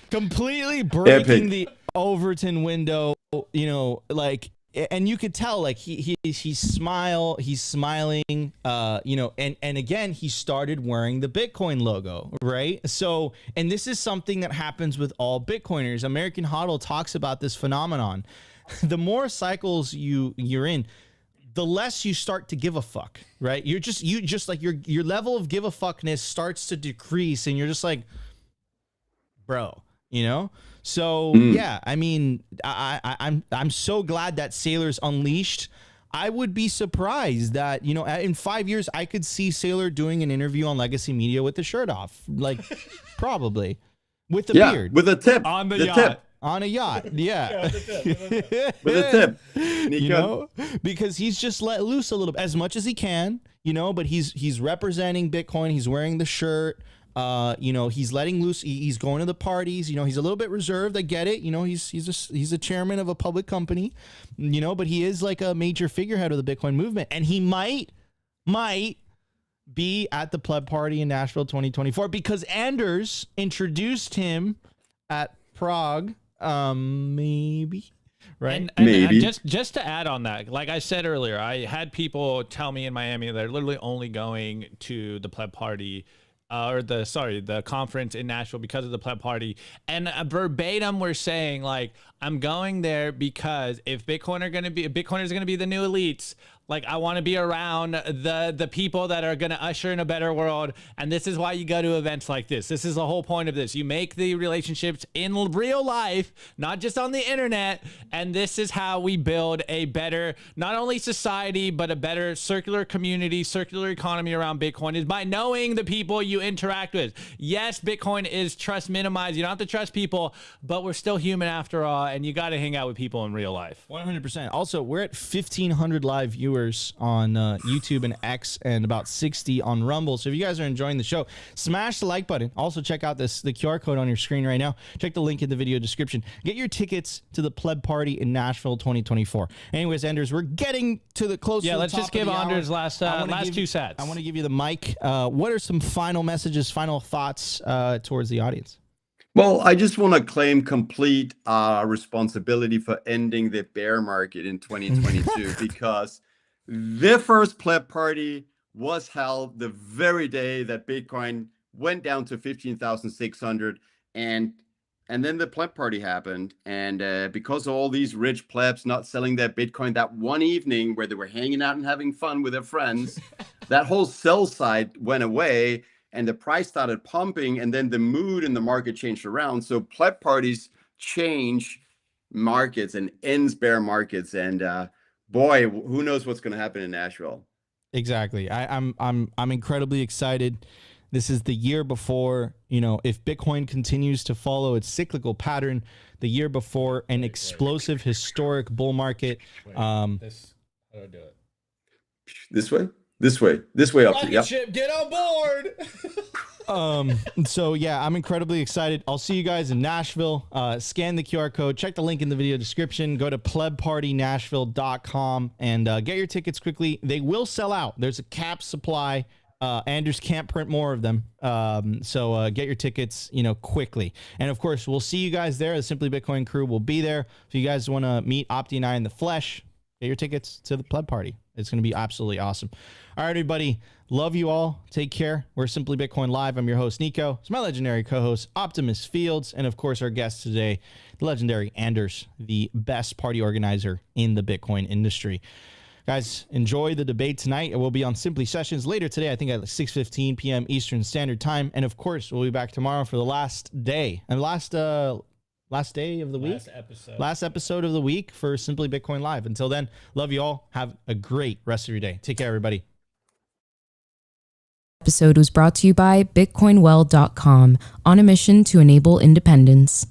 Completely breaking the Overton window, and you could tell like he's smiling, and again he started wearing the Bitcoin logo, right? So, and this is something that happens with all Bitcoiners. American Hodl talks about this phenomenon. The more cycles you're in, the less you start to give a fuck, right? You just like your level of give a fuckness starts to decrease, and you're just like, bro. So yeah, I mean, I'm so glad that Saylor's unleashed. I would be surprised that in 5 years I could see Saylor doing an interview on Legacy Media with the shirt off, like probably with the beard, with a tip on the yacht. Tip. On a yacht, yeah. With a tip, Nico. Because he's just let loose a little bit, as much as he can, but he's representing Bitcoin. He's wearing the shirt. He's letting loose. He's going to the parties. He's a little bit reserved. I get it. He's a chairman of a public company. But he is like a major figurehead of the Bitcoin movement, and he might be at the pleb party in Nashville 2024 because Anders introduced him at Prague. Maybe. Right. And maybe. Just to add on that, like I said earlier, I had people tell me in Miami they're literally only going to the pleb party. The conference in Nashville because of the pleb party, and verbatim we're saying like, I'm going there because if Bitcoiners are going to be the new elites, like I want to be around the people that are going to usher in a better world, and this is why you go to events like this. This is the whole point of this. You make the relationships in real life, not just on the internet, and this is how we build a better, not only society, but a better circular community, circular economy around Bitcoin is by knowing the people you interact with. Yes, Bitcoin is trust minimized. You don't have to trust people, but we're still human after all, and you got to hang out with people in real life. 100%. Also, we're at 1,500 live viewers on YouTube and X, and about 60 on Rumble. So if you guys are enjoying the show, smash the like button. Also check out the QR code on your screen right now. Check the link in the video description. Get your tickets to the pleb party in Nashville 2024. Anyways, Anders, we're getting to the close. Yeah, let's just give Anders last two sets. I want to give you the mic. What are some final messages, final thoughts towards the audience? Well, I just want to claim complete responsibility for ending the bear market in 2022 because the first pleb party was held the very day that Bitcoin went down to 15,600, and then the pleb party happened, and because of all these rich plebs not selling their Bitcoin that one evening where they were hanging out and having fun with their friends, that whole sell side went away, and the price started pumping, and then the mood in the market changed around. So pleb parties change markets and ends bear markets, and boy, who knows what's going to happen in Nashville? Exactly. I'm incredibly excited. This is the year before, if Bitcoin continues to follow its cyclical pattern, the year before an explosive historic bull market. How do I do it? This way up. Rocket ship, get on board. So yeah, I'm incredibly excited. I'll see you guys in Nashville. Scan the QR code, check the link in the video description, go to plebpartynashville.com and get your tickets quickly. They will sell out. There's a cap supply. Anders can't print more of them. So get your tickets, quickly. And of course, we'll see you guys there. The Simply Bitcoin crew will be there. If you guys want to meet Opti and I in the flesh, get your tickets to the Pleb Party. It's going to be absolutely awesome. All right, everybody. Love you all. Take care. We're Simply Bitcoin Live. I'm your host, Nico. It's my legendary co-host, Optimus Fields. And of course, our guest today, the legendary Anders, the best party organizer in the Bitcoin industry. Guys, enjoy the debate tonight. It will be on Simply Sessions later today, I think at 6:15 p.m. Eastern Standard Time. And of course, we'll be back tomorrow for the last day. And last day of the week? Last episode of the week for Simply Bitcoin Live. Until then, love you all. Have a great rest of your day. Take care, everybody. Episode was brought to you by BitcoinWell.com, on a mission to enable independence.